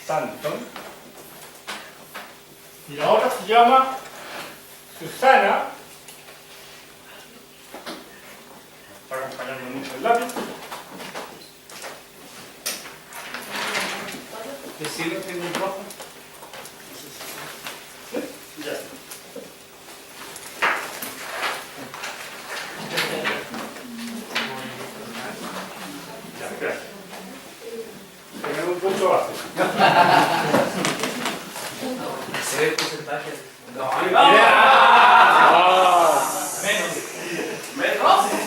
Stanton. Y la otra se llama Susana. Está acompañando mucho el lápiz. ¿Decirlo tengo un rojo? Ya. Ya, gracias. Tener un punto base. Se ve el porcentaje. No,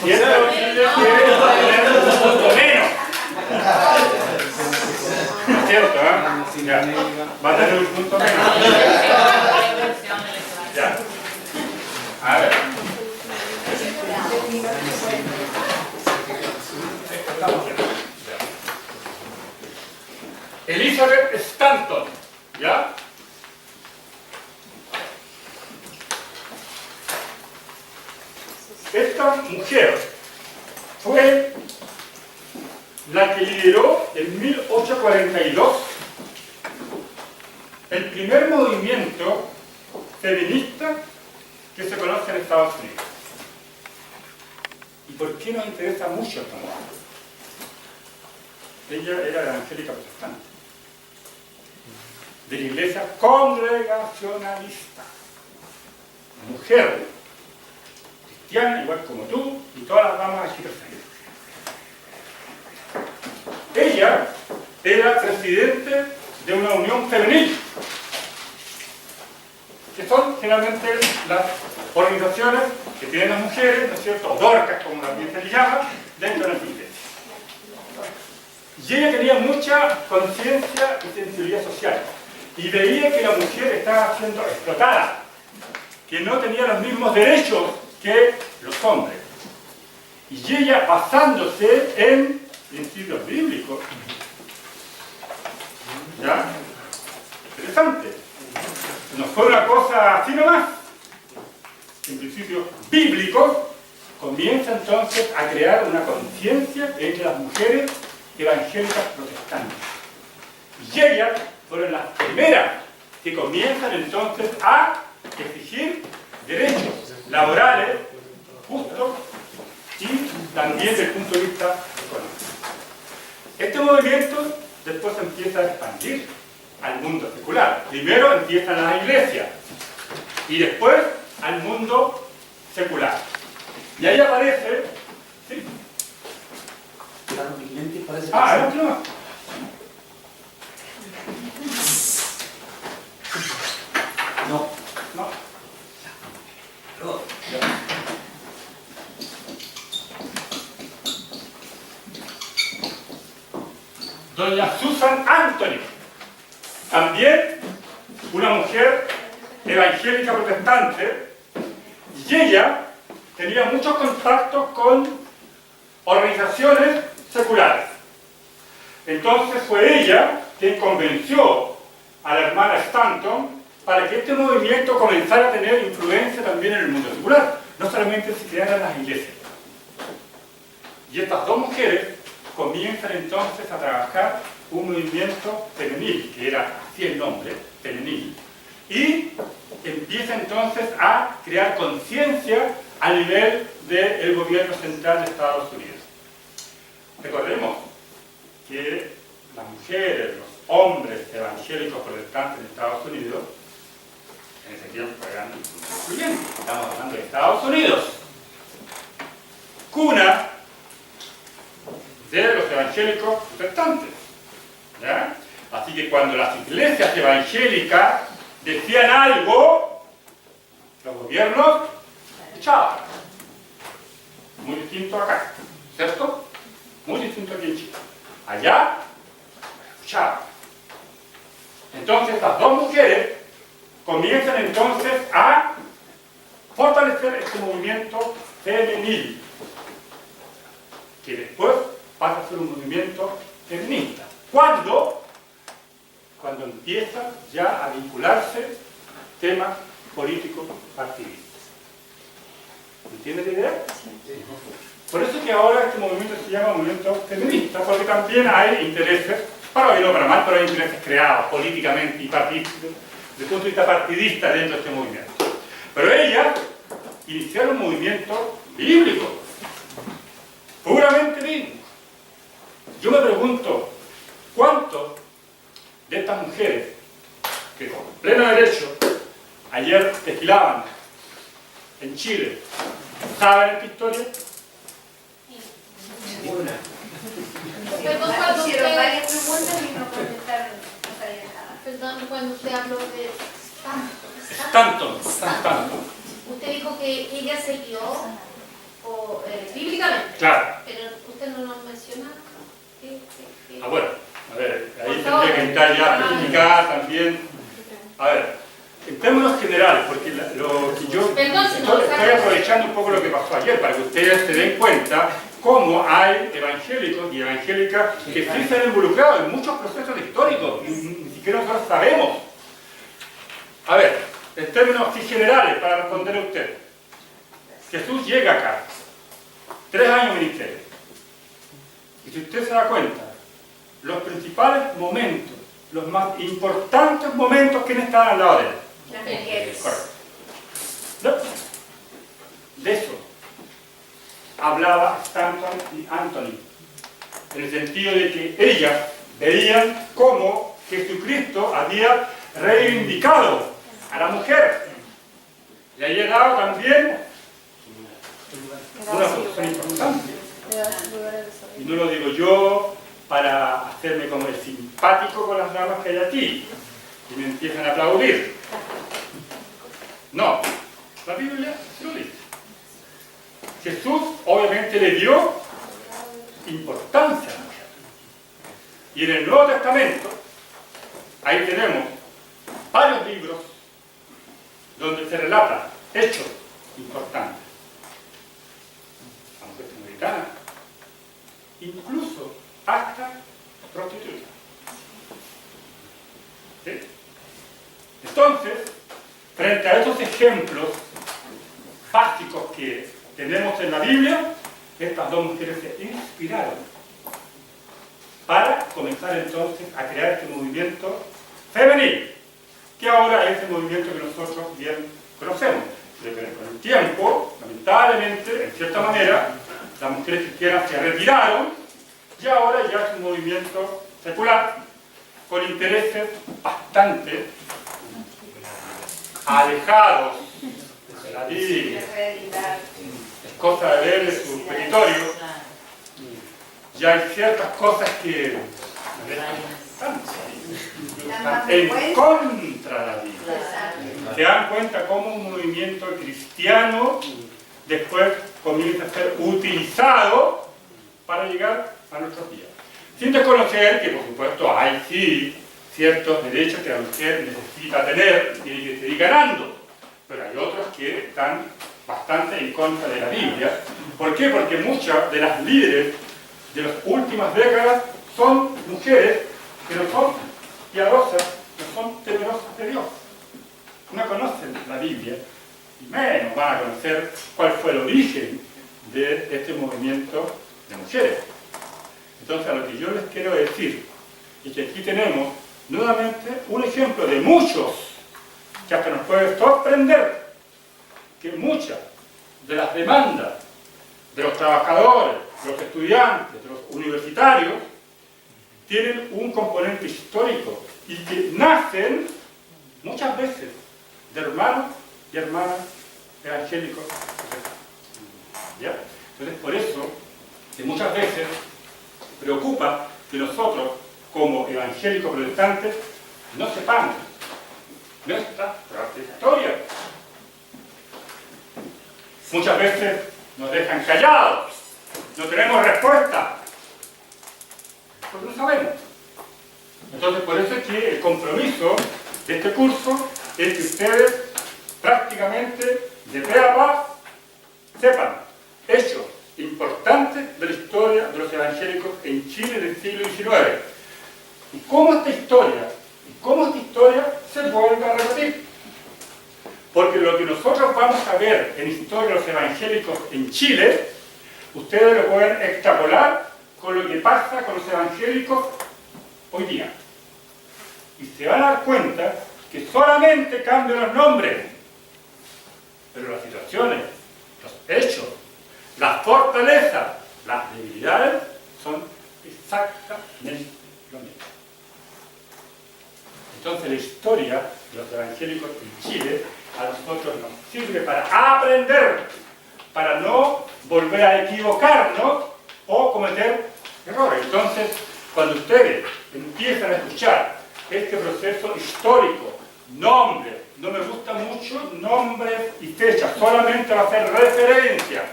Y esto quiere tener un punto menos. ¿No es cierto, Ya. Va a tener un punto menos. Ya. A ver. Estamos bien. Elizabeth Stanton. ¿Ya? Esta mujer fue la que lideró en 1842 el primer movimiento feminista que se conoce en Estados Unidos. ¿Y por qué nos interesa mucho esta mujer? Ella era evangélica protestante, de la iglesia congregacionalista, mujer cristiana, igual como tú y todas las damas aquí presentes. Ella era presidente de una unión femenil, que son generalmente las organizaciones que tienen las mujeres, ¿no es cierto?, o dorcas, como también se les llama, dentro de las iglesias. Y ella tenía mucha conciencia y sensibilidad social, y veía que la mujer estaba siendo explotada, que no tenía los mismos derechos que los hombres. Y ella, basándose en principios bíblicos, ¿ya? Interesante. No fue una cosa así nomás. En principios bíblicos, comienza entonces a crear una conciencia entre las mujeres evangélicas protestantes. Y ellas fueron las primeras que comienzan entonces a exigir derechos laborales justos y también desde el punto de vista económico. Este movimiento después empieza a expandir al mundo secular. Primero empiezan las iglesias y después al mundo secular. Y ahí aparece... ¿sí? Adelante nomás. No. No. Doña Susan Anthony, también una mujer evangélica protestante, y ella tenía muchos contactos con organizaciones seculares. Entonces fue ella quien convenció a la hermana Stanton para que este movimiento comenzara a tener influencia también en el mundo secular, no solamente se crearan las iglesias. Y estas dos mujeres comienzan entonces a trabajar un movimiento femenil, que era así el nombre, femenil, y empieza entonces a crear conciencia a nivel del gobierno central de Estados Unidos. Recordemos mujeres, los hombres evangélicos protestantes en Estados Unidos, en ese tiempo eran influyentes, estamos hablando de Estados Unidos, cuna de los evangélicos protestantes, ¿ya? Así que cuando las iglesias evangélicas decían algo, los gobiernos echaban. Muy distinto acá, ¿cierto? Muy distinto aquí en Chile. Allá, echaban. Entonces, estas dos mujeres comienzan entonces a fortalecer este movimiento femenil, que después pasa a ser un movimiento feminista. ¿Cuándo? Cuando empiezan ya a vincularse temas políticos partidistas. ¿Entiendes la idea? Por eso que ahora este movimiento se llama movimiento feminista, porque también hay intereses, para bien o para mal, pero hay intereses creados políticamente y partidistas, desde el punto de vista partidista dentro de este movimiento. Pero ellas iniciaron un movimiento bíblico, puramente bíblico. Yo me pregunto, ¿cuántos de estas mujeres que con pleno derecho ayer desfilaban en Chile saben esta historia? Ninguna. Perdón, cuando Hicieron usted, varias preguntas y no contestaron, no sabían nada. perdón, cuando usted habló de Tanto. usted dijo que ella se guió bíblicamente, Claro. pero usted no nos menciona. Ah, bueno, a ver, ahí Por favor. tendría que estar ya especificada también. A ver, en términos generales, porque lo que yo Perdón, si no, estoy aprovechando un poco lo que pasó ayer, para que ustedes se den cuenta cómo hay evangélicos y evangélicas que sí se han involucrado en muchos procesos históricos, y ni siquiera nosotros sabemos. A ver, en términos así generales, para responder a usted, Jesús llega acá, 3 años de ministerio, y si usted se da cuenta, los principales momentos, los más importantes momentos, ¿quiénes estaban al lado de él? Las mujeres. Correcto. De eso hablaba Stanton y Anthony, en el sentido de que ellas veían cómo Jesucristo había reivindicado a la mujer, le había dado también una posición importante. Y no lo digo yo para hacerme como el simpático con las damas que hay aquí y me empiezan a aplaudir. No, la Biblia lo dice. Jesús obviamente le dio importancia a la mujer. Y en el Nuevo Testamento, ahí tenemos varios libros donde se relatan hechos importantes. La mujer samaritana, incluso hasta prostituta. ¿Sí? Entonces, frente a esos ejemplos básicos que tenemos en la Biblia, estas dos mujeres se inspiraron para comenzar entonces a crear este movimiento femenil, que ahora es el movimiento que nosotros bien conocemos. Pero con el tiempo, lamentablemente, en cierta manera, las mujeres cristianas se retiraron y ahora ya es un movimiento secular con intereses bastante alejados de la Biblia. Es cosa de ver de su territorio. Ya hay ciertas cosas que están en contra de la Biblia. Se dan cuenta cómo un movimiento cristiano después comienza a ser utilizado para llegar a nuestros días. Sin desconocer que, por supuesto, hay sí ciertos derechos que la mujer necesita tener y que seguir ganando, pero hay otros que están bastante en contra de la Biblia. ¿Por qué? Porque muchas de las líderes de las últimas décadas son mujeres que no son piadosas, no son temerosas de Dios. No conocen la Biblia y menos van a conocer cuál fue el origen de este movimiento de mujeres. Entonces, a lo que yo les quiero decir es que aquí tenemos nuevamente un ejemplo de muchos que hasta nos puede sorprender que muchas de las demandas de los trabajadores, de los estudiantes, de los universitarios, tienen un componente histórico y que nacen muchas veces de hermanos y hermanas evangélicos. ¿Ya? Entonces, por eso, que muchas veces preocupa que nosotros, como evangélicos protestantes, no sepamos nuestra propia historia. Muchas veces nos dejan callados, no tenemos respuesta, porque no sabemos. Entonces, por eso es que el compromiso de este curso es que ustedes prácticamente de pe a pa sepan hechos importantes de la historia de los evangélicos en Chile del siglo XIX y cómo esta historia se vuelve a repetir. Porque lo que nosotros vamos a ver en historia de los evangélicos en Chile, ustedes lo pueden extrapolar con lo que pasa con los evangélicos hoy día. Y se van a dar cuenta que solamente cambian los nombres, pero las situaciones, los hechos, las fortalezas, las debilidades son exactamente lo mismo. Entonces la historia de los evangélicos en Chile a nosotros nos sirve para aprender, para no volver a equivocarnos o cometer errores. Entonces, cuando ustedes empiezan a escuchar este proceso histórico, nombres, no me gustan mucho nombres y fechas, solamente va a hacer referencia.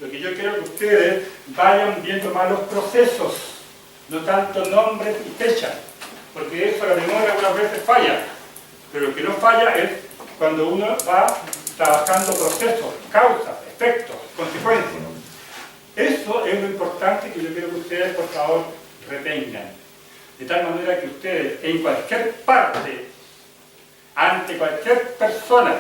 Lo que yo quiero que ustedes vayan viendo más los procesos, no tanto nombres y fechas, porque eso la memoria algunas veces falla, pero lo que no falla es cuando uno va trabajando procesos, causas, efectos, consecuencias. Eso es lo importante que yo quiero que ustedes, por favor, retengan. De tal manera que ustedes, en cualquier parte, ante cualquier persona,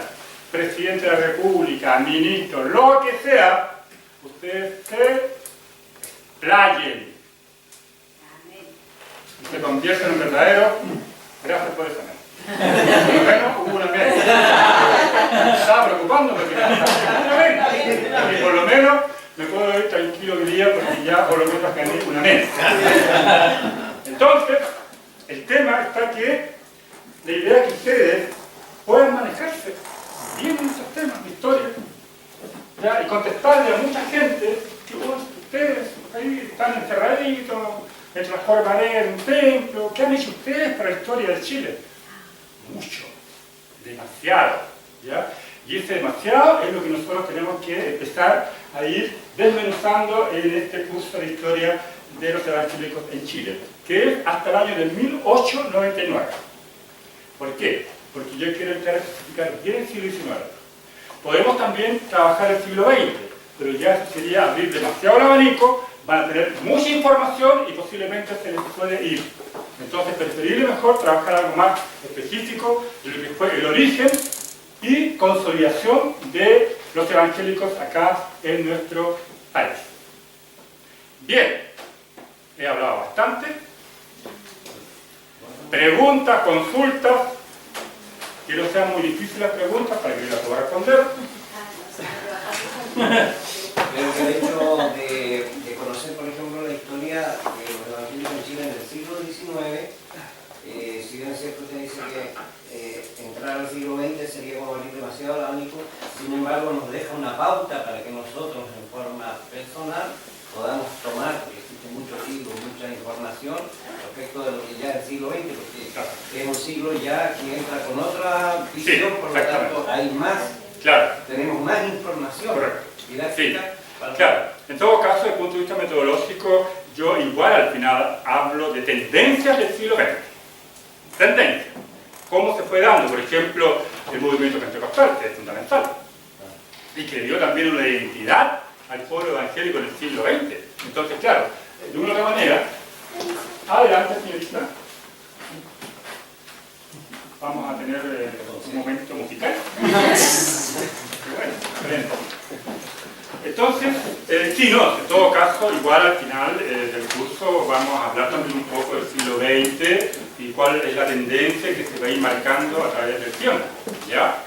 presidente de la República, ministro, lo que sea, ustedes se explayen y se convierten en un verdadero. Gracias por eso. Por lo menos hubo una amén. Estaba preocupando porque hubo una amén. Y por lo menos me puedo ir tranquilo hoy día porque ya por lo menos gané una amén. Entonces, el tema está que la idea es que ustedes puedan manejarse bien en esos temas de historia, ¿ya? Y contestarle a mucha gente que ustedes ahí están encerraditos entre las cuatro paredes de un templo. ¿Qué han hecho ustedes para la historia de Chile? Mucho, demasiado, ¿ya? Y ese demasiado es lo que nosotros tenemos que empezar a ir desmenuzando en este curso de historia de los evangélicos en Chile, que es hasta el año del 1899. ¿Por qué? Porque yo quiero entrar a explicar bien el siglo XIX. Podemos también trabajar el siglo XX, pero ya eso sería abrir demasiado el abanico, van a tener mucha información y posiblemente se les puede ir. Entonces, preferible mejor trabajar algo más específico de lo que fue el origen y consolidación de los evangélicos acá en nuestro país. Bien, he hablado bastante. Preguntas, consultas, que no sean muy difíciles las preguntas para que yo las pueda responder. Creo que el hecho de conocer, por ejemplo, la historia de los evangélicos en Chile en el siglo XIX, si bien es cierto, usted dice que entrar al siglo XX sería como abrir demasiado el abanico, sin embargo nos deja una pauta para que nosotros en forma personal podamos tomar, porque existe muchos libros, mucha información respecto de lo que ya es el siglo XX, porque es un siglo ya que entra con otra visión, por lo tanto hay más, tenemos más información didáctica. Claro, en todo caso, desde el punto de vista metodológico, yo igual al final hablo de tendencias del siglo XX. Tendencias. ¿Cómo se fue dando? Por ejemplo, el movimiento pentecostal, que es fundamental. Y que dio también una identidad al pueblo evangélico en el siglo XX. Entonces, claro, de una u otra manera, adelante, señorita. Vamos a tener un momento musical. Qué bueno, excelente. Entonces, sí, no, en todo caso, igual al final del curso vamos a hablar también un poco del siglo XX y cuál es la tendencia que se va a ir marcando a través del tiempo, ¿ya?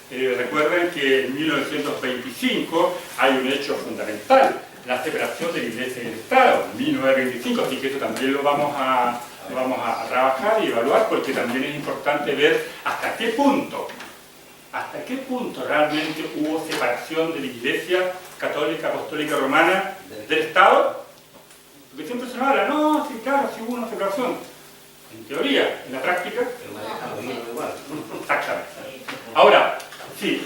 Recuerden que en 1925 hay un hecho fundamental, la separación de la Iglesia y el Estado, en 1925, así que eso también lo vamos a trabajar y evaluar, porque también es importante ver hasta qué punto realmente hubo separación de la Iglesia católica, apostólica, romana del Estado, porque siempre se habla, no, sí, claro, sí hubo una separación, en teoría, en la práctica, Pero manejan los libros igual. exactamente.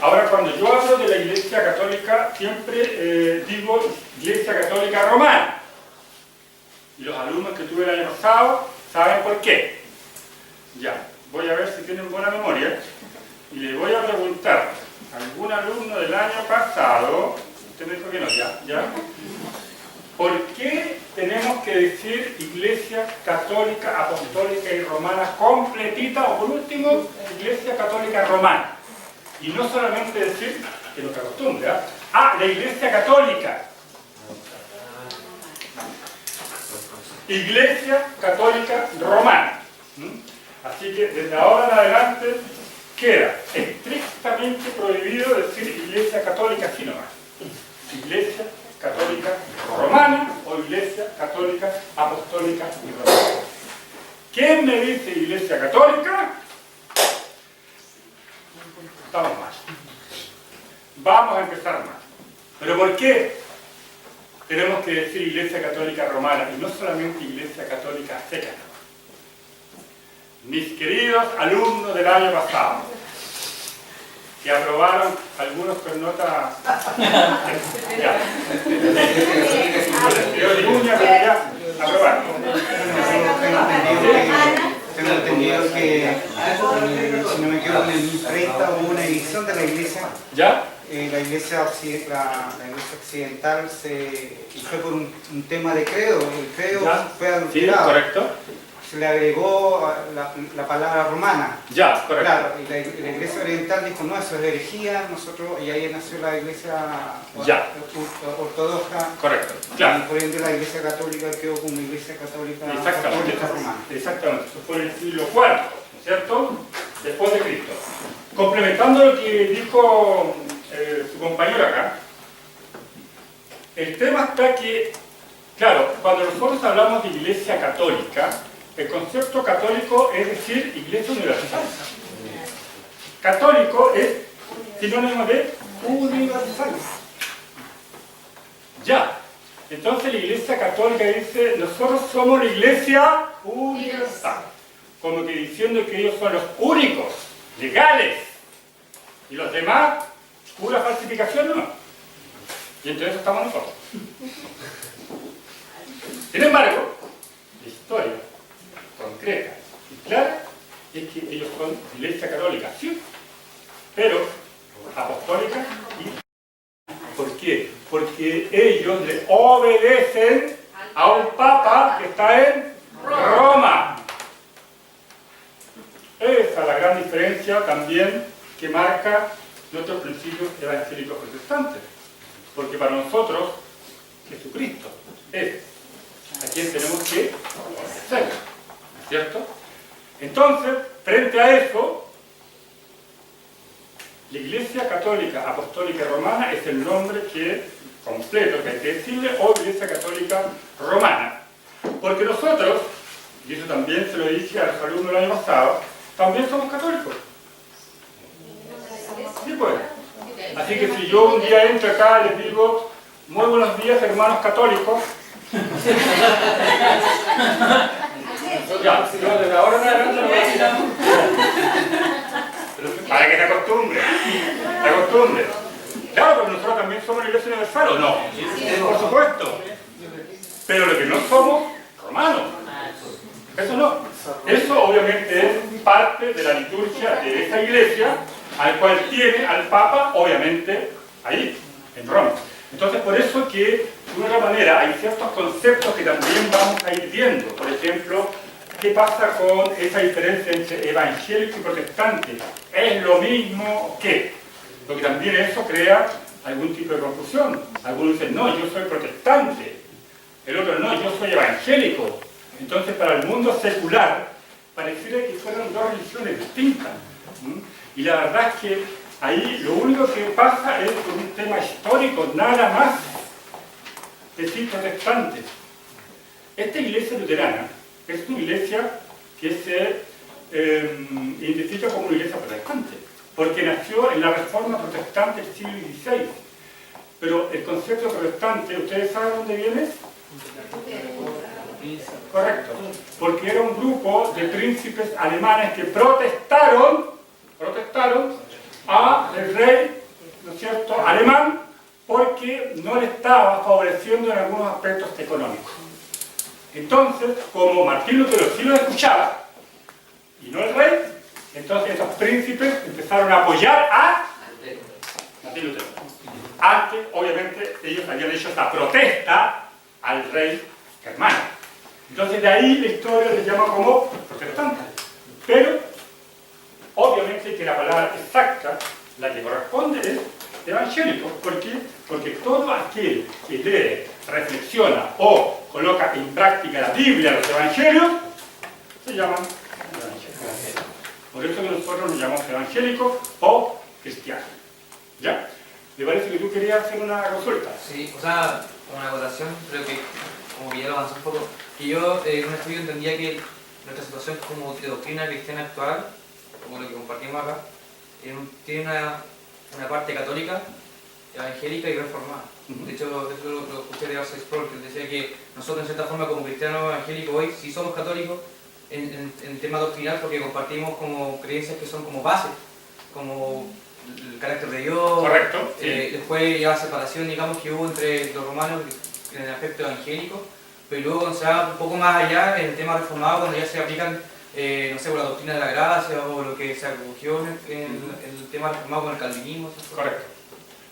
Ahora cuando yo hablo de la Iglesia Católica, siempre digo Iglesia Católica Romana. Y los alumnos que tuve el año pasado saben por qué. Ya, voy a ver si tienen buena memoria y le voy a preguntar a algún alumno del año pasado, usted me dijo que no, ya. ¿Por qué tenemos que decir Iglesia Católica, Apostólica y Romana completita, o por último, Iglesia Católica Romana? Y no solamente decir, que es lo que acostumbra, la Iglesia Católica. Iglesia Católica Romana. Así que desde ahora en adelante queda estrictamente prohibido decir Iglesia Católica así nomás. Iglesia Católica Romana o Iglesia Católica Apostólica y Romana. ¿Quién me dice Iglesia Católica? Estamos mal. Vamos a empezar mal. ¿Pero por qué tenemos que decir Iglesia Católica Romana y no solamente Iglesia Católica seca? Mis queridos alumnos del año pasado, que aprobaron algunos con nota... ya. Aprobaron. Tengo entendido que, si no me equivoco, en el 2030 hubo una división de la iglesia. ¿Ya? La iglesia occidental y fue por un tema de credo. El credo fue Sí, adulterado. correcto. Se le agregó la palabra romana. Ya, correcto. Claro, y la iglesia oriental dijo, no, eso es herejía, y ahí nació la iglesia ortodoxa. Correcto, claro. Y por ende la iglesia católica quedó como iglesia católica apostólica romana. Exactamente, eso fue en el siglo IV, ¿no es cierto? Después de Cristo. Complementando lo que dijo su compañero acá, el tema está que, claro, cuando nosotros hablamos de iglesia católica, el concepto católico es decir iglesia universal. Católico es sinónimo de universal. Ya. Entonces la iglesia católica dice, nosotros somos la iglesia universal. Como que diciendo que ellos son los únicos, legales. Y los demás, pura falsificación no. Y entonces estamos nosotros. Sin embargo, la historia concreta y clara es que ellos son iglesia católica, sí, pero apostólica y... ¿Por qué? Porque ellos le obedecen a un papa que está en Roma. Esa es la gran diferencia también que marca nuestros principios evangélicos protestantes. Porque para nosotros, Jesucristo es a quien tenemos que obedecer, ¿no es cierto? Entonces, frente a eso, la Iglesia Católica Apostólica Romana es el nombre completo que hay que decirle, o Iglesia Católica Romana. Porque nosotros, y eso también se lo dije a los alumnos del año pasado, también somos católicos. Sí, pues. Así que si yo un día entro acá y les digo, muy buenos días hermanos católicos, ya, yo desde ahora en adelante lo voy a decir. Para que te acostumbres. Claro, pero nosotros también somos la Iglesia Universal, ¿o no? Por supuesto. Pero lo que no somos, romanos. Eso no. Eso obviamente es parte de la liturgia de esa iglesia, al cual tiene al Papa, obviamente, ahí, en Roma. Entonces, por eso que, de una manera, hay ciertos conceptos que también vamos a ir viendo. Por ejemplo, ¿qué pasa con esa diferencia entre evangélico y protestante? ¿Es lo mismo que? Porque también eso crea algún tipo de confusión. Algunos dicen, no, yo soy protestante. El otro, no, yo soy evangélico. Entonces, para el mundo secular, pareciera que fueran dos religiones distintas. Y la verdad es que ahí lo único que pasa es por un tema histórico, nada más. es decir, protestante. Esta iglesia luterana es una iglesia que se identifica como una iglesia protestante, porque nació en la Reforma Protestante del siglo XVI. Pero el concepto protestante, ¿ustedes saben dónde viene? Correcto, porque era un grupo de príncipes alemanes que protestaron al rey, ¿no es cierto?, alemán, porque no le estaba favoreciendo en algunos aspectos económicos. Entonces, como Martín Lutero sí lo escuchaba, y no el rey, entonces esos príncipes empezaron a apoyar a Martín Lutero. Antes, obviamente, ellos habían hecho esta protesta al rey germano. Entonces, de ahí la historia les llama como protestantes. Pero, obviamente que la palabra exacta, la que corresponde, es evangélico. ¿Por qué? Porque todo aquel que lee, reflexiona o coloca en práctica la Biblia, los evangelios, se llaman evangélicos. Por eso que nosotros nos llamamos evangélicos o cristianos. ¿Ya? ¿Me parece que tú querías hacer una consulta? Sí, o sea, una acotación, creo que como que ya lo avanzó un poco, que yo en un estudio entendía que nuestra situación como de doctrina cristiana actual, como lo que compartimos acá, tiene una parte católica, evangélica y reformada. De hecho, eso lo escuché de Arce Sproul, que decía que nosotros en cierta forma como cristianos evangélicos hoy sí somos católicos en tema doctrinal porque compartimos como creencias que son como bases, como el carácter de Dios. Correcto. Sí. Después ya la separación, digamos, que hubo entre los romanos en el aspecto evangélico, pero luego cuando se va un poco más allá en el tema reformado, cuando ya se aplican, no sé, la doctrina de la gracia o lo que se acogió en el tema reformado con el calvinismo. Correcto.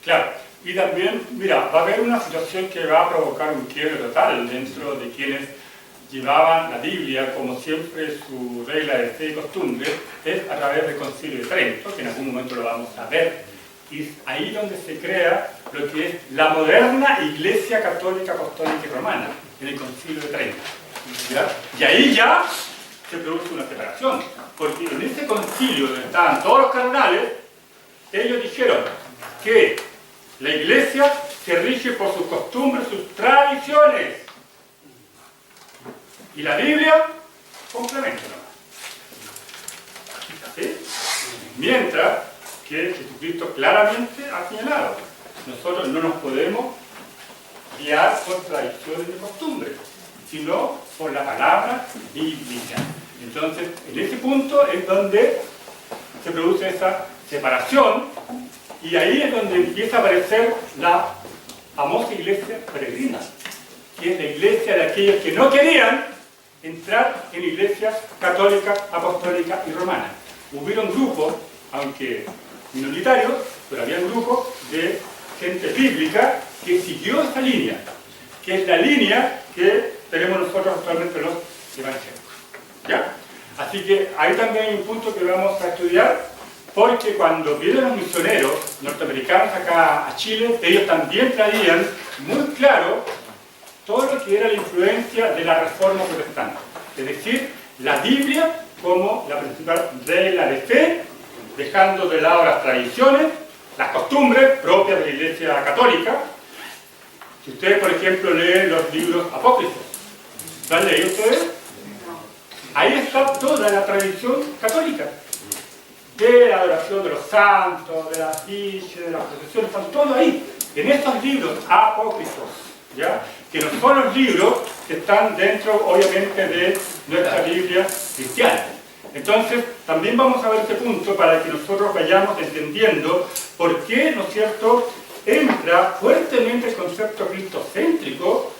Claro. Y también, mira, va a haber una situación que va a provocar un quiebre total dentro de quienes llevaban la Biblia, como siempre su regla de fe y costumbre, es a través del Concilio de Trento, que en algún momento lo vamos a ver, y es ahí donde se crea lo que es la moderna Iglesia Católica Apostólica y Romana, en el Concilio de Trento. ¿Ya? Y ahí ya se produce una separación, porque en ese concilio donde estaban todos los cardenales, ellos dijeron que la Iglesia se rige por sus costumbres, sus tradiciones. Y la Biblia, complementa nomás. ¿Sí? Mientras que Jesucristo claramente ha señalado, nosotros no nos podemos guiar por tradiciones y costumbres, sino por la palabra bíblica. Entonces, en ese punto es donde se produce esa separación, y ahí es donde empieza a aparecer la famosa iglesia peregrina, que es la iglesia de aquellos que no querían entrar en la iglesia católica, apostólica y romana. Hubieron grupos, aunque minoritarios, pero había grupos de gente bíblica que siguió esta línea, que es la línea que tenemos nosotros actualmente los evangélicos. ¿Ya? Así que ahí también hay un punto que vamos a estudiar, porque cuando vienen los misioneros norteamericanos acá a Chile, ellos también traían muy claro todo lo que era la influencia de la Reforma Protestante. Es decir, la Biblia como la principal regla de fe, dejando de lado las tradiciones, las costumbres propias de la Iglesia Católica. Si ustedes, por ejemplo, leen los libros apócrifos, ¿lo han leído ustedes? Ahí está toda la tradición católica, de la adoración de los santos, de las fichas, de las procesiones, están todo ahí, en estos libros apócrifos, ¿ya? Que no son los libros que están dentro, obviamente, de nuestra Biblia cristiana. Entonces, también vamos a ver este punto para que nosotros vayamos entendiendo por qué, ¿no es cierto?, entra fuertemente el concepto cristocéntrico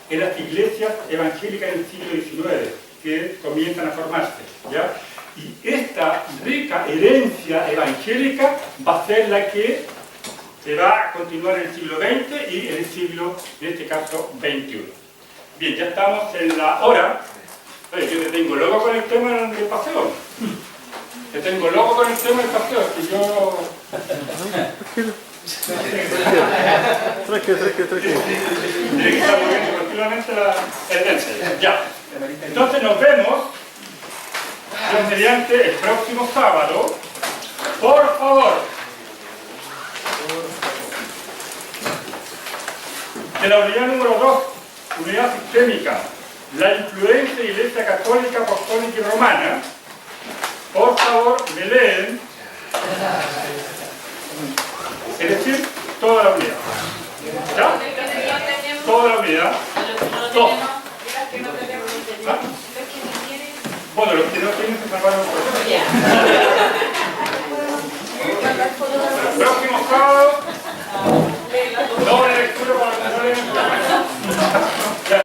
en las iglesias evangélicas del siglo XIX, que comienzan a formarse, ¿ya? Y esta rica herencia evangélica va a ser la que se va a continuar en el siglo XX y en el siglo, en este caso, XXI. Bien, ya estamos en la hora. Oye, yo te tengo loco con el tema del paseo. Te tengo loco con el tema del paseo, que yo... Tiene que estar moviendo continuamente la tendencia. Ya. Entonces nos vemos, Dios mediante, el próximo sábado. Por favor. De la unidad número 2, unidad sistémica, la influencia de la Iglesia Católica, Apostólica y Romana. Por favor, me leen. Es decir, toda la unidad.